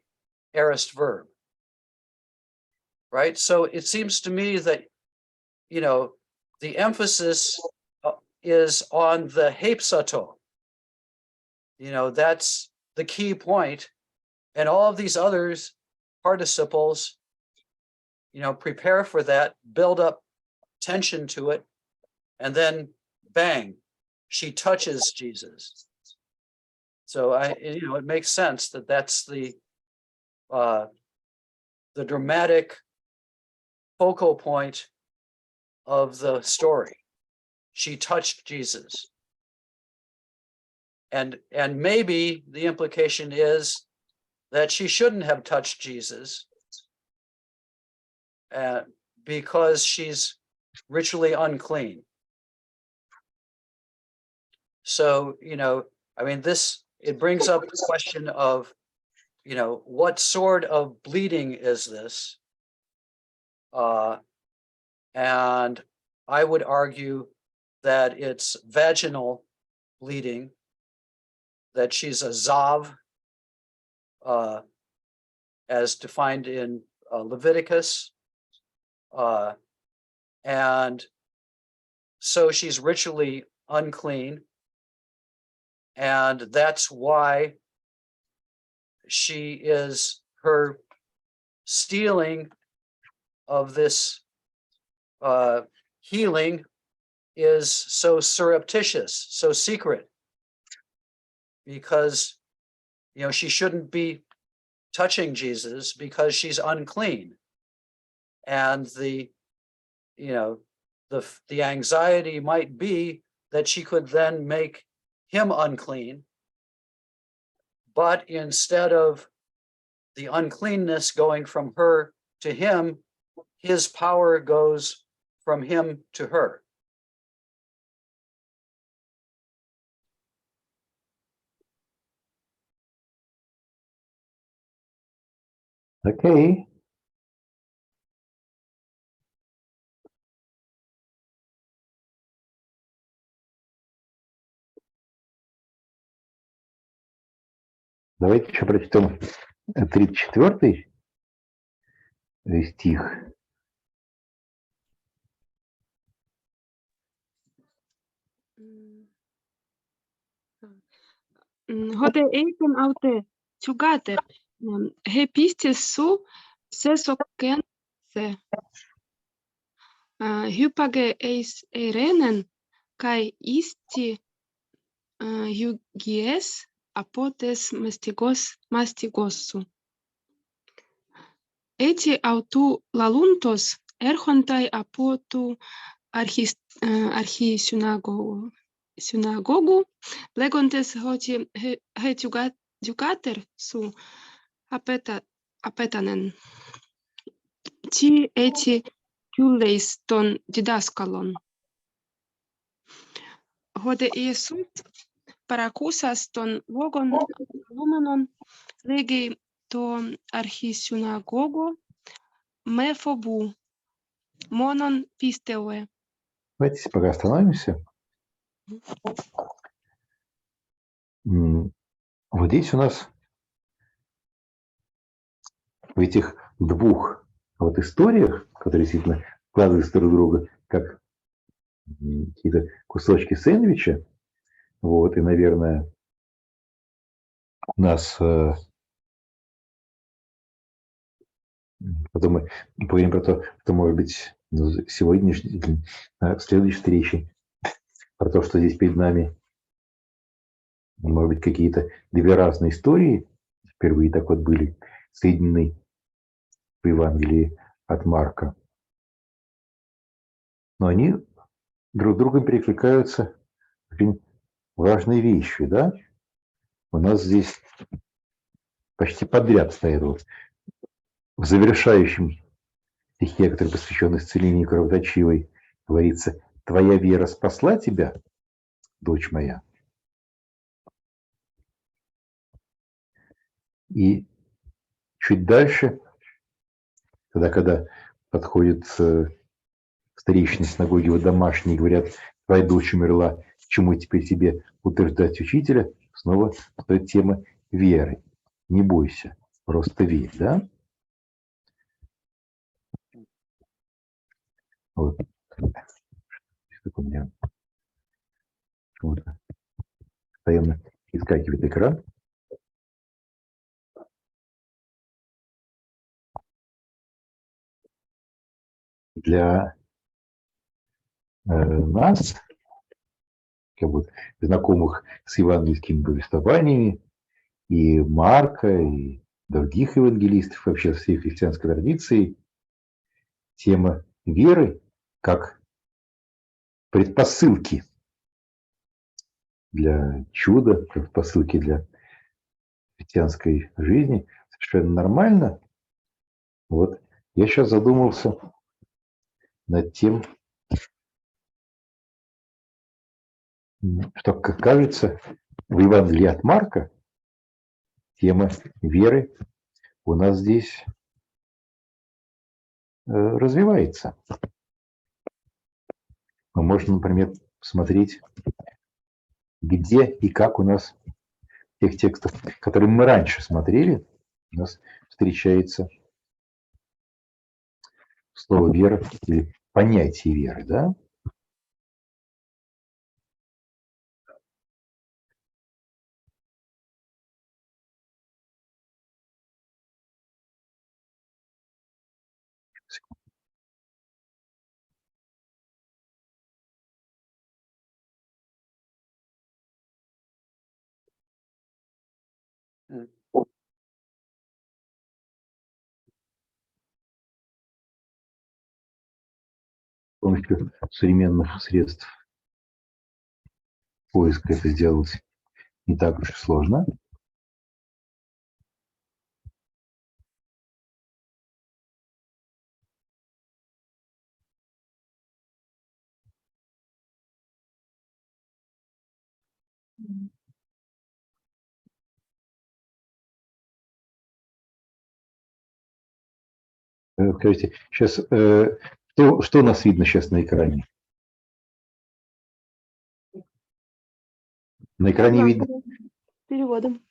aorist verb. Right? So it seems to me that, you know, the emphasis is on the hepsato. You know, that's the key point. And all of these others participles, you know, prepare for that, build up tension to it, and then bang, she touches Jesus. So you know, it makes sense that that's the dramatic focal point of the story. She touched Jesus. And maybe the implication is that she shouldn't have touched Jesus because she's ritually unclean. So, you know, I mean, it brings up the question of, you know, what sort of bleeding is this? And I would argue that it's vaginal bleeding, that she's a zav, as defined in Leviticus. And so she's ritually unclean. And that's why her stealing of this healing is so surreptitious, so secret, because, you know, she shouldn't be touching Jesus because she's unclean. And the anxiety might be that she could then make him unclean, but instead of the uncleanness going from her to him, his power goes from him to her. Окей. Давайте еще прочтем 34 стих. Hode eikon aute tjugater he pistis su sesokense hypage eis eirenen kai isti hygies apotes mastigossu. Eti autu laluntos erchontai apotu archisynagogou legontes hoti he tjugater su apetanen ti eti kyleis ton didaskalon. Hode Iesut parakusas ton logon lumenon legi to archisynagogo me phobou monon pisteue. Давайте пока остановимся. Вот здесь у нас в этих двух вот историях, которые действительно вкладываются друг в друга, как какие-то кусочки сэндвича, вот, и, наверное, у нас потом мы поговорим про то, что, может быть, сегодняшний, в следующей встрече, про то, что здесь перед нами может быть, какие-то две разные истории впервые так вот были соединены в Евангелии от Марка. Но они друг с другом перекликаются очень важной вещью, да? У нас здесь почти подряд стоят вот в завершающем стихе, который посвящен исцелению кровоточивой, говорится: «Твоя вера спасла тебя, дочь моя». И чуть дальше, когда подходит старейшины синагоги его домашние и говорят: «Твоя дочь умерла, чему теперь тебе утверждать учителя?» Снова стоит тема веры. Не бойся, просто верь, да? Вот. Что у меня почему-то постоянно искакивает экран. Для нас, как бы знакомых с евангельскими повествованиями, и Марка, и других евангелистов, вообще всей христианской традиции, тема веры как предпосылки для чуда, предпосылки для христианской жизни совершенно нормально. Вот я сейчас задумался над тем, что, как кажется, в Евангелии от Марка тема веры у нас здесь развивается. Мы можем, например, посмотреть, где и как у нас в тех текстах, которые мы раньше смотрели, у нас встречается слово «вера» или понятие веры, да? М. С помощью современных средств поиска это сделать не так уж и сложно. Скажите, сейчас, что у нас видно сейчас на экране? На экране Да, видно. переводом.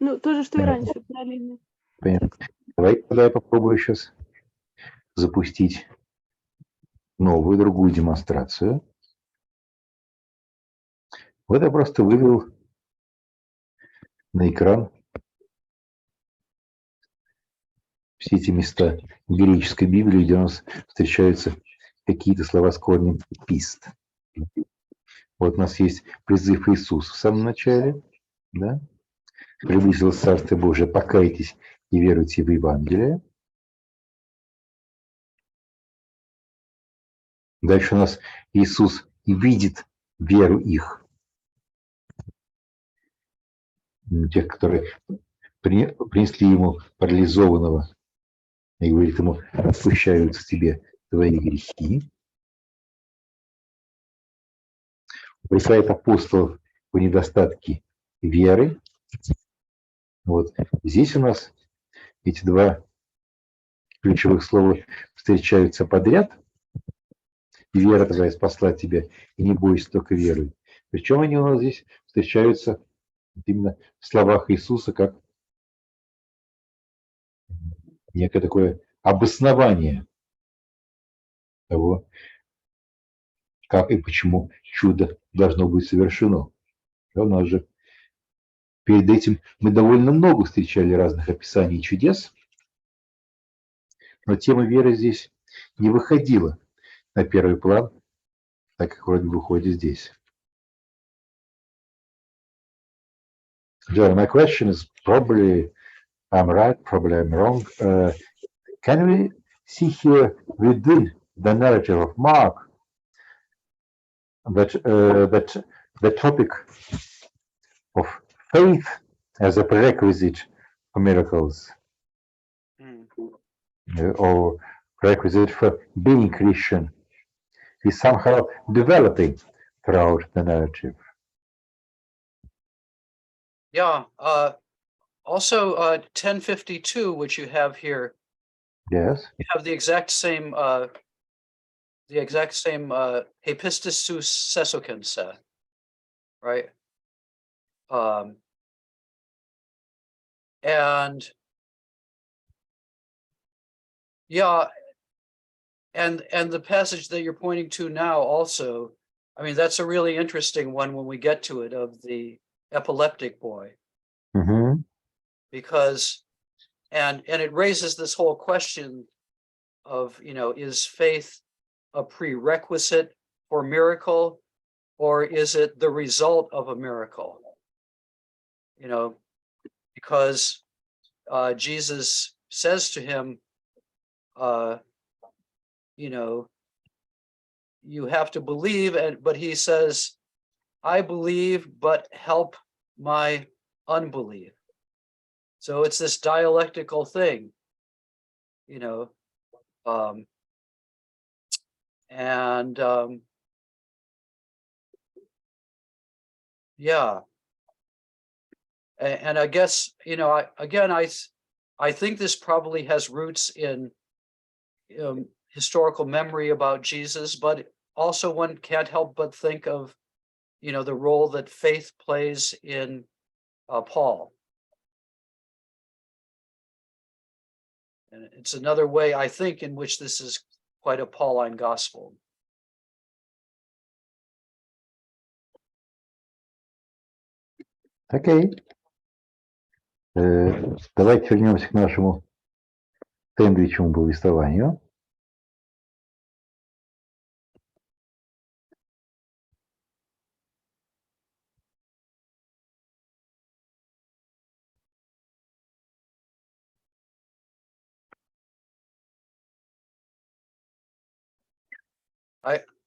Ну, то же, что и Понятно. раньше, параллельно. Понятно. Давай тогда я попробую сейчас запустить новую, другую демонстрацию. Вот я просто вывел на экран все эти места греческой Библии, где у нас встречаются какие-то слова с корнем «пист». Вот у нас есть призыв Иисуса в самом начале, да? «Приблизилось Царствие Божие, покайтесь и веруйте в Евангелие». Дальше у нас Иисус видит веру их, тех, которые принесли ему парализованного, и говорит ему: «Отпущаются тебе твои грехи». Упрекает апостолов в недостатке веры. Вот здесь у нас эти два ключевых слова встречаются подряд. И вера твоя спасла тебя, и не бойся, только веруй. Причем они у нас здесь встречаются именно в словах Иисуса как некое такое обоснование того, как и почему чудо должно быть совершено. У нас же перед этим мы довольно много встречали разных описаний чудес, но тема веры здесь не выходила на первый план, так как вроде выходит здесь. John, my question is probably I'm right, probably I'm wrong. Can we see here within the narrative of Mark that the topic of faith as a prerequisite for miracles, or prerequisite for being Christian, is somehow developing throughout the narrative? Yeah. Also, 1052, which you have here, Yes. you have the exact same "hepistis sus sesokense," right? And yeah, and the passage that you're pointing to now also, I mean, that's a really interesting one when we get to it, of the epileptic boy, Mm-hmm. because and it raises this whole question of, is faith a prerequisite for miracle, or is it the result of a miracle? Because Jesus says to him, you have to believe, but he says, I believe, but help my unbelief. So it's this dialectical thing, and yeah. And I guess, I think this probably has roots in historical memory about Jesus, but also one can't help but think of, the role that faith plays in Paul. And it's another way, I think, in which this is quite a Pauline gospel. Окей. Давайте вернемся к нашему сэндвичевому повествованию.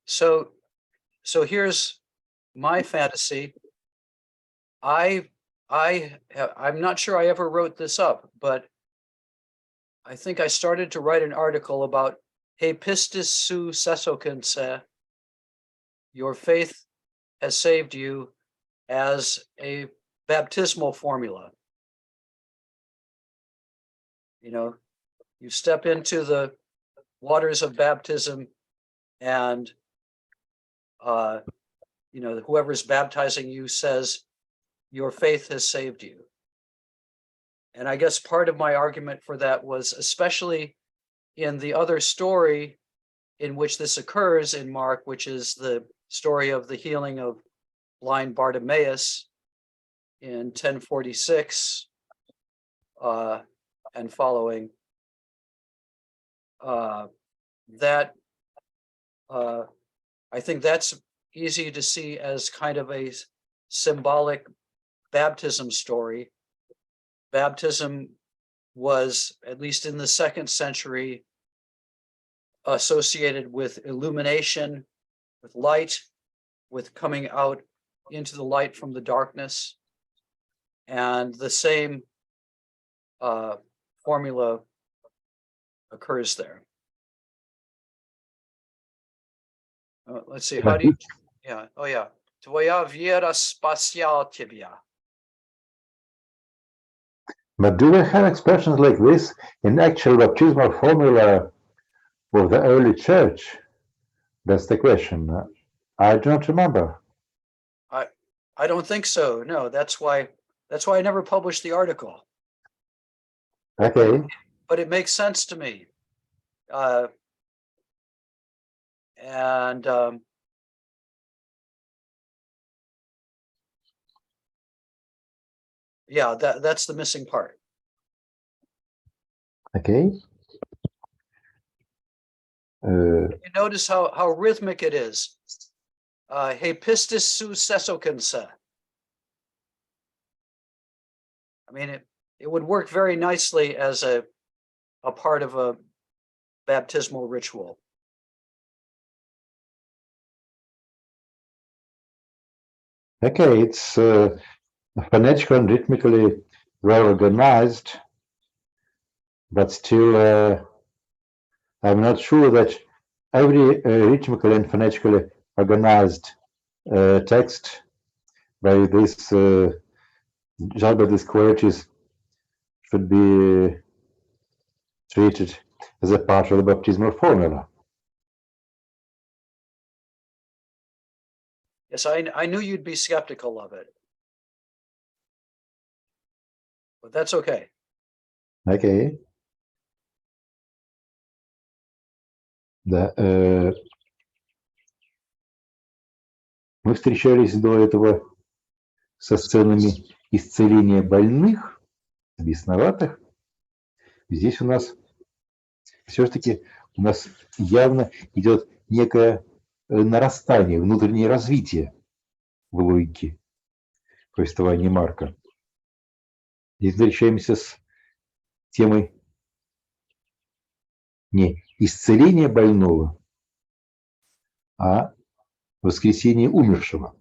So here's my fantasy. I'm not sure I ever wrote this up, but I think I started to write an article about "hepistis su sesokense," your faith has saved you, as a baptismal formula. You step into the waters of baptism, and whoever's baptizing you says, your faith has saved you. And I guess part of my argument for that was, especially in the other story in which this occurs in Mark, which is the story of the healing of blind Bartimaeus in 1046 and following, that I think that's easy to see as kind of a symbolic baptism story. Baptism was, at least in the 2nd century, associated with illumination, with light, with coming out into the light from the darkness. And the same formula occurs there. Let's see, how do you, yeah, oh yeah. Tvoya viera spatial tibia. But do we have expressions like this in actual baptismal formula of the early church? That's the question. I do not remember. I don't think so. No, that's why I never published the article. Okay. But it makes sense to me. Yeah, that's the missing part. Okay. You notice how rhythmic it is. Hepistis su sesokense. I mean, it would work very nicely as a part of a baptismal ritual. Okay, it's phonetically and rhythmically well organized, but still I'm not sure that every rhythmically and phonetically organized text by this just by these qualities should be treated as a part of the baptismal formula. Yes, I knew you'd be skeptical of it, but that's okay. Окей. Да. Мы встречались до этого со сценами исцеления больных, бесноватых. Здесь у нас все-таки явно идет некое нарастание, внутреннее развитие в логике повествования Марка. Здесь встречаемся с темой не исцеления больного, а воскресения умершего.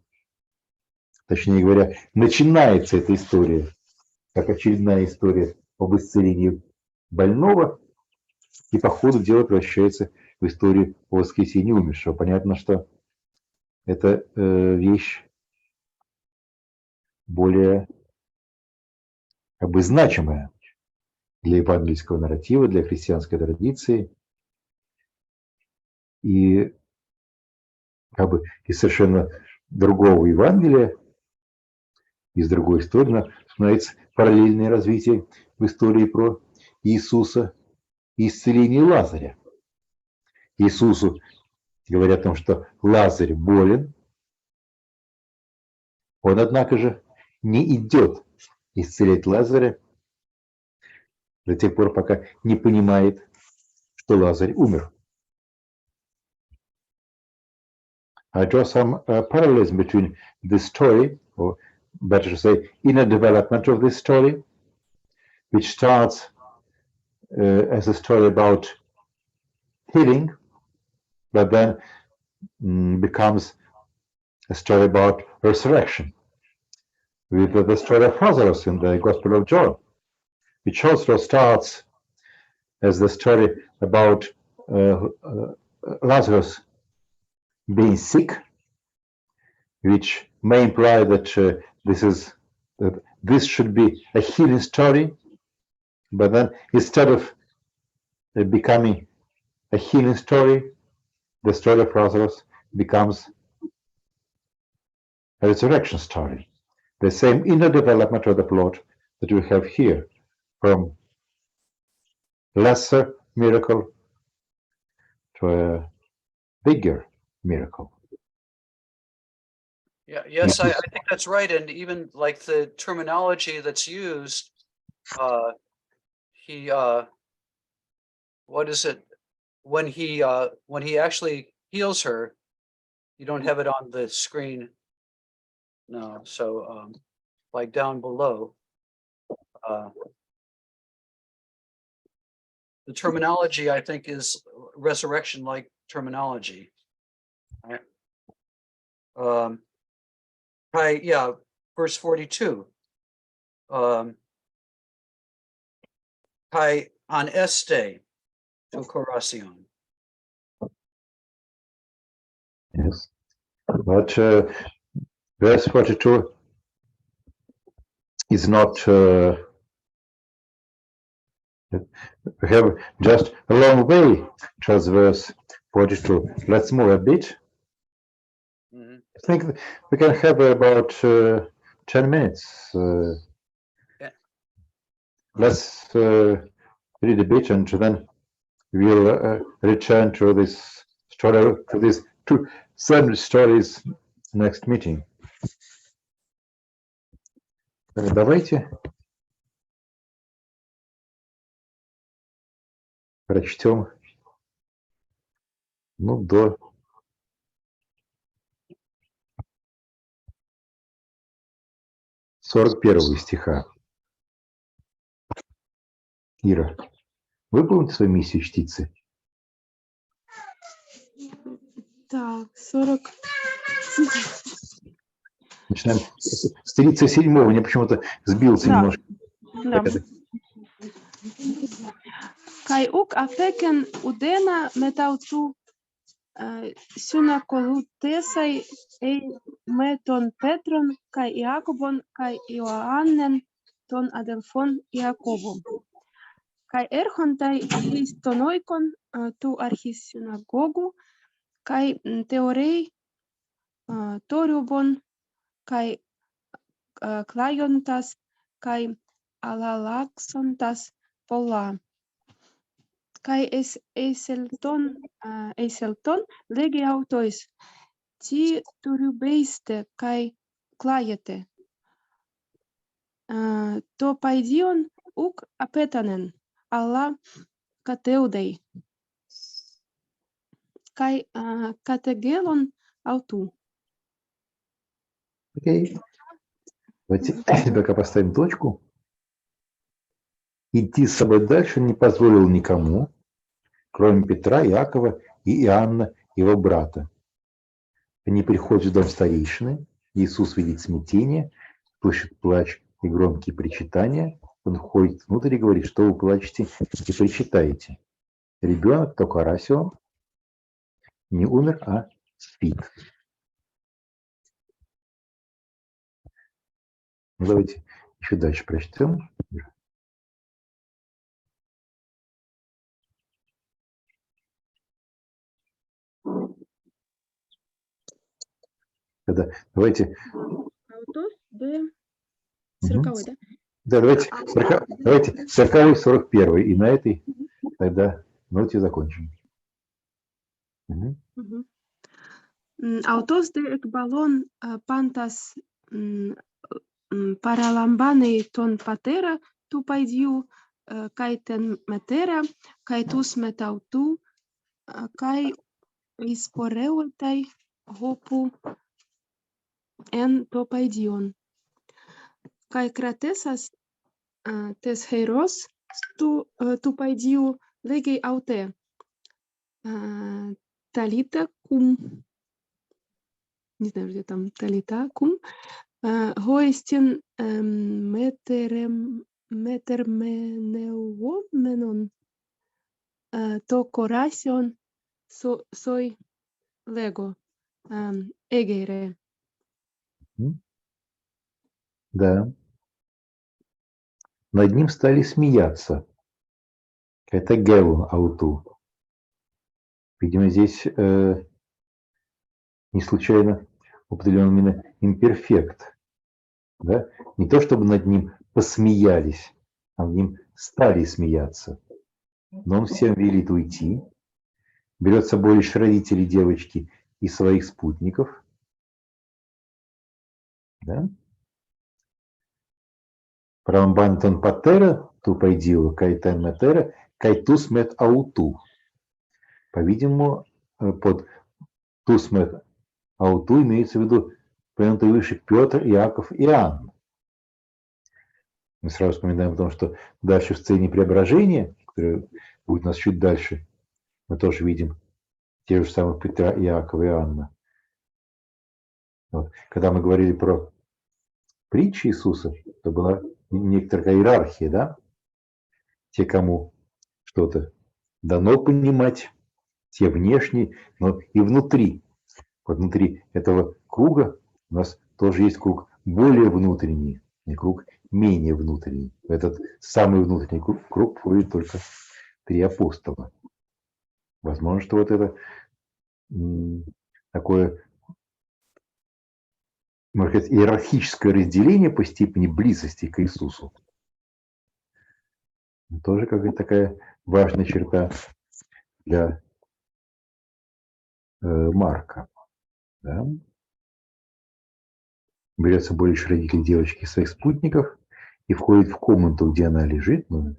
Точнее говоря, начинается эта история как очередная история об исцелении больного, и по ходу дела превращается в историю о воскресении умершего. Понятно, что это вещь более как бы значимая для евангельского нарратива, для христианской традиции, и как бы из совершенно другого Евангелия, из другой истории становится параллельное развитие в истории про Иисуса и исцеление Лазаря. Иисусу говорят о том, что Лазарь болен, он, однако же, не идет исцелять Лазаря до тех пор, пока не понимает, что Лазарь умер. I draw some parallelism between this story, or better to say, inner development of this story, which starts as a story about healing, but then becomes a story about resurrection, with the story of Lazarus in the Gospel of John, which also starts as the story about Lazarus being sick, which may imply that this should be a healing story, but then instead of becoming a healing story, the story of Lazarus becomes a resurrection story. The same inner development of the plot that we have here, from lesser miracle to a bigger miracle. Yeah, yes, I think that's right. And even like the terminology that's used, what is it? When he actually heals her, you don't have it on the screen. No, so like down below, the terminology I think is resurrection-like terminology. Right? Yeah, verse 42. Kai an este to coracion. Yes, but verse 42 is not. We have just a long way towards verse 42. Let's move a bit. Mm-hmm. I think we can have about 10 minutes. Yeah. Let's read a bit, and then we'll return to this story, to these two similar stories next meeting. Давайте прочтем до 41 стиха. Ира, выполните свою миссию чтицы? Так, 40. Начинаем с 37-го. Мне почему-то сбился Да. немножко Да. порядок. Kai uk afeken udena metautu synakolutesai ei meton Petron kai Iakobon kai Ioannen ton adelphon Iakobon. Kai erhontai histonoikon tu archisynagogu kai teorei toriubon kai klajontas kai alalaksontas polla. Kai eiselton legi autois ti turubeiste kai klajete. To paidion uk apetanen alla kateudei. Kai kategelon autу. Окей. Давайте пока поставим точку. Идти с собой дальше не позволил никому, кроме Петра, Иакова и Иоанна, его брата. Они приходят в дом старейшины, Иисус видит смятение, слышит плач и громкие причитания. Он входит внутрь и говорит, что вы плачете и причитаете. Ребенок, только Арасио, не умер, а спит. Ну, давайте еще дальше прочтем. Давайте. Аутос Б 40, да? Да, давайте 40-й, 41-й. И на этой тогда ноте закончим. Autos de ekbalon pantas paralambane ton patera tu paidiu kai ten metera kai tus metautu kai isporeutai hopu en to paidion kai kratesas tes heiros tu paidiu legi aute talita cum, не знаю, где там талита кум, гоестин метерменеуменон то корасион сой лего эгере. Да. Над ним стали смеяться. Это гелун ауту. Видимо, здесь не случайно употреблен именно имперфект. Да? Не то, чтобы над ним посмеялись, а над ним стали смеяться. Но он всем велит уйти, берет с собой лишь родителей девочки и своих спутников. Да? Прамбантон патера ту пайдилу кайтен метера кайтус мет ауту. По-видимому, под тус мет ауту имеется в виду упомянутый выше Петр, Иаков и Иоанн. Мы сразу вспоминаем о том, что дальше в сцене преображения, которая будет у нас чуть дальше, мы тоже видим тех же самых Петра, Иакова и Иоанна. Вот. Когда мы говорили про притчи Иисуса, то была некоторая иерархия, да? Те, кому что-то дано понимать, те внешние, но и внутри. Вот внутри этого круга у нас тоже есть круг более внутренний, и круг менее внутренний. В этот самый внутренний круг входит только 3 апостола. Возможно, что вот это такое, можно сказать, иерархическое разделение по степени близости к Иисусу. Тоже какая-то такая важная черта для Марка. Да? Берет с собой лишь родителей девочки и своих спутников и входит в комнату, где она лежит. Ну,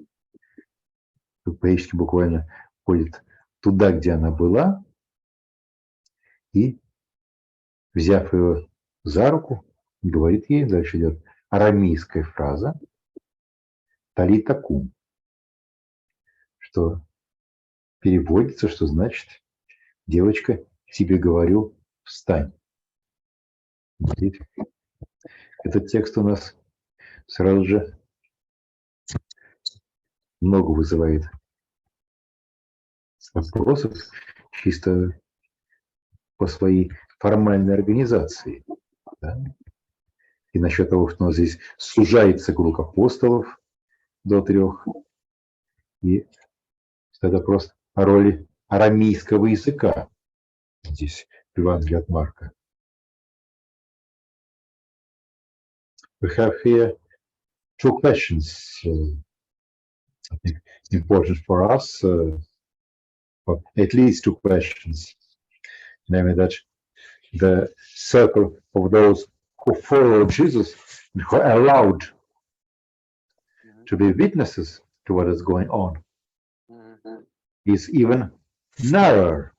по-гречески буквально входит туда, где она была, и, взяв ее за руку, говорит ей, дальше идет арамейская фраза «талита кум». что переводится, что значит девочка, тебе говорю, встань. Видите? Этот текст у нас сразу же много вызывает вопросов чисто по своей формальной организации. Да? И насчет того, что у нас здесь сужается круг апостолов до 3, и это просто о роли арамейского языка здесь в Евангелии от Марка. We have here two questions, I think, important for us, or at least two questions, namely that the circle of those who follow Jesus and who are allowed to be witnesses to what is going on is even narrower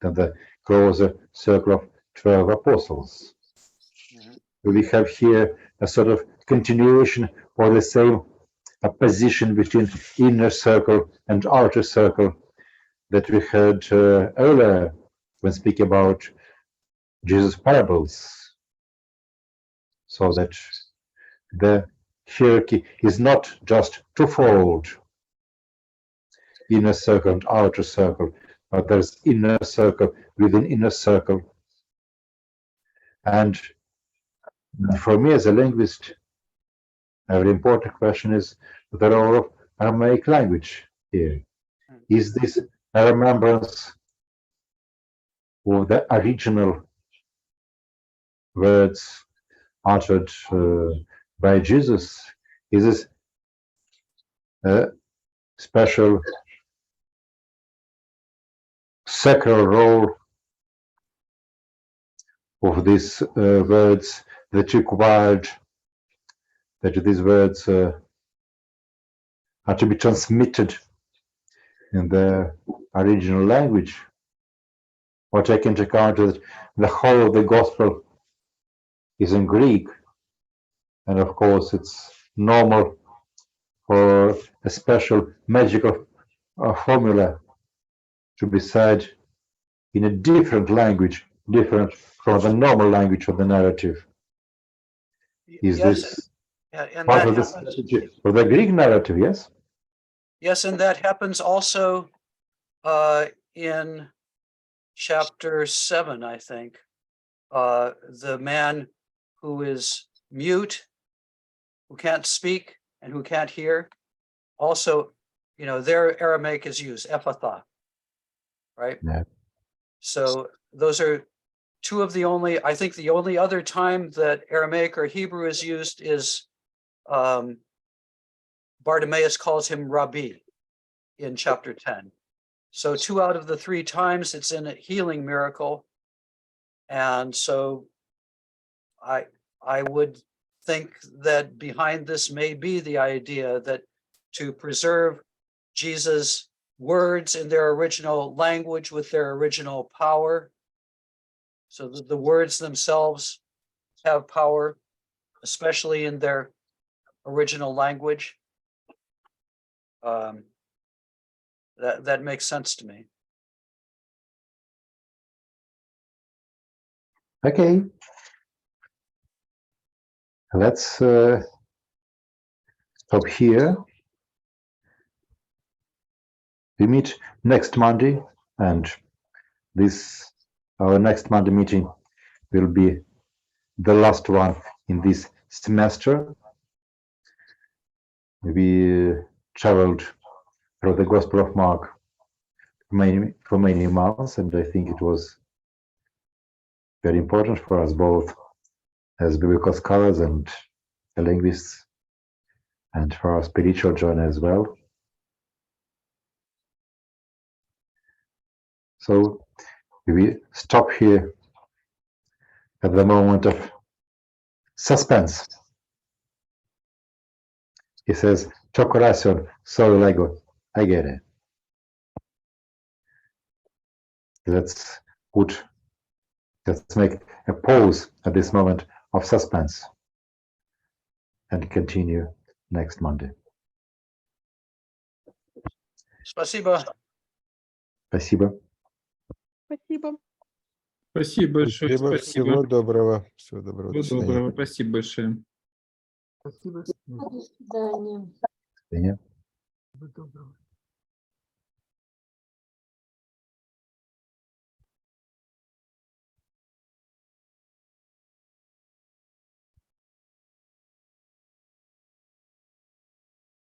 than the closer circle of 12 apostles. We have here a sort of continuation or the same opposition between inner circle and outer circle that we heard earlier when speaking about Jesus' parables. So that the hierarchy is not just twofold, inner circle and outer circle, but there's inner circle within inner circle. And for me as a linguist, a very important question is the role of Aramaic language here. Is this a remembrance of the original words uttered by Jesus? Is this a special sacral role of these words that required that these words are to be transmitted in the original language? Or take into account that the whole of the gospel is in Greek, and of course it's normal for a special magical formula to be said in a different language, different from the normal language of the narrative. Is this and part that of the happens, strategy of the Greek narrative? Yes. yes, and that happens also in chapter 7, I think. The man who is mute, who can't speak and who can't hear, also, their Aramaic is used, ephatha, right? Yeah. So those are two of the only, I think the only other time that Aramaic or Hebrew is used is Bartimaeus calls him Rabbi in chapter 10. So 2 out of the 3 times it's in a healing miracle. And so I would think that behind this may be the idea that to preserve Jesus' words in their original language with their original power, so that the words themselves have power, especially in their original language. That makes sense to me. Okay. Let's stop here. We meet next Monday, and our next Monday meeting will be the last one in this semester. We traveled through the Gospel of Mark for many months, and I think it was very important for us both as biblical scholars and linguists, and for our spiritual journey as well. So we stop here at the moment of suspense. He says, "C'ho corazón, solo leggo, I get it." Let's make a pause at this moment of suspense and continue next Monday. Спасибо. Спасибо. Спасибо. Спасибо большое. Спасибо. Спасибо. Всего доброго. Всего доброго. До Всего свидания. доброго. Спасибо большое. До свидания. До свидания. Всего доброго.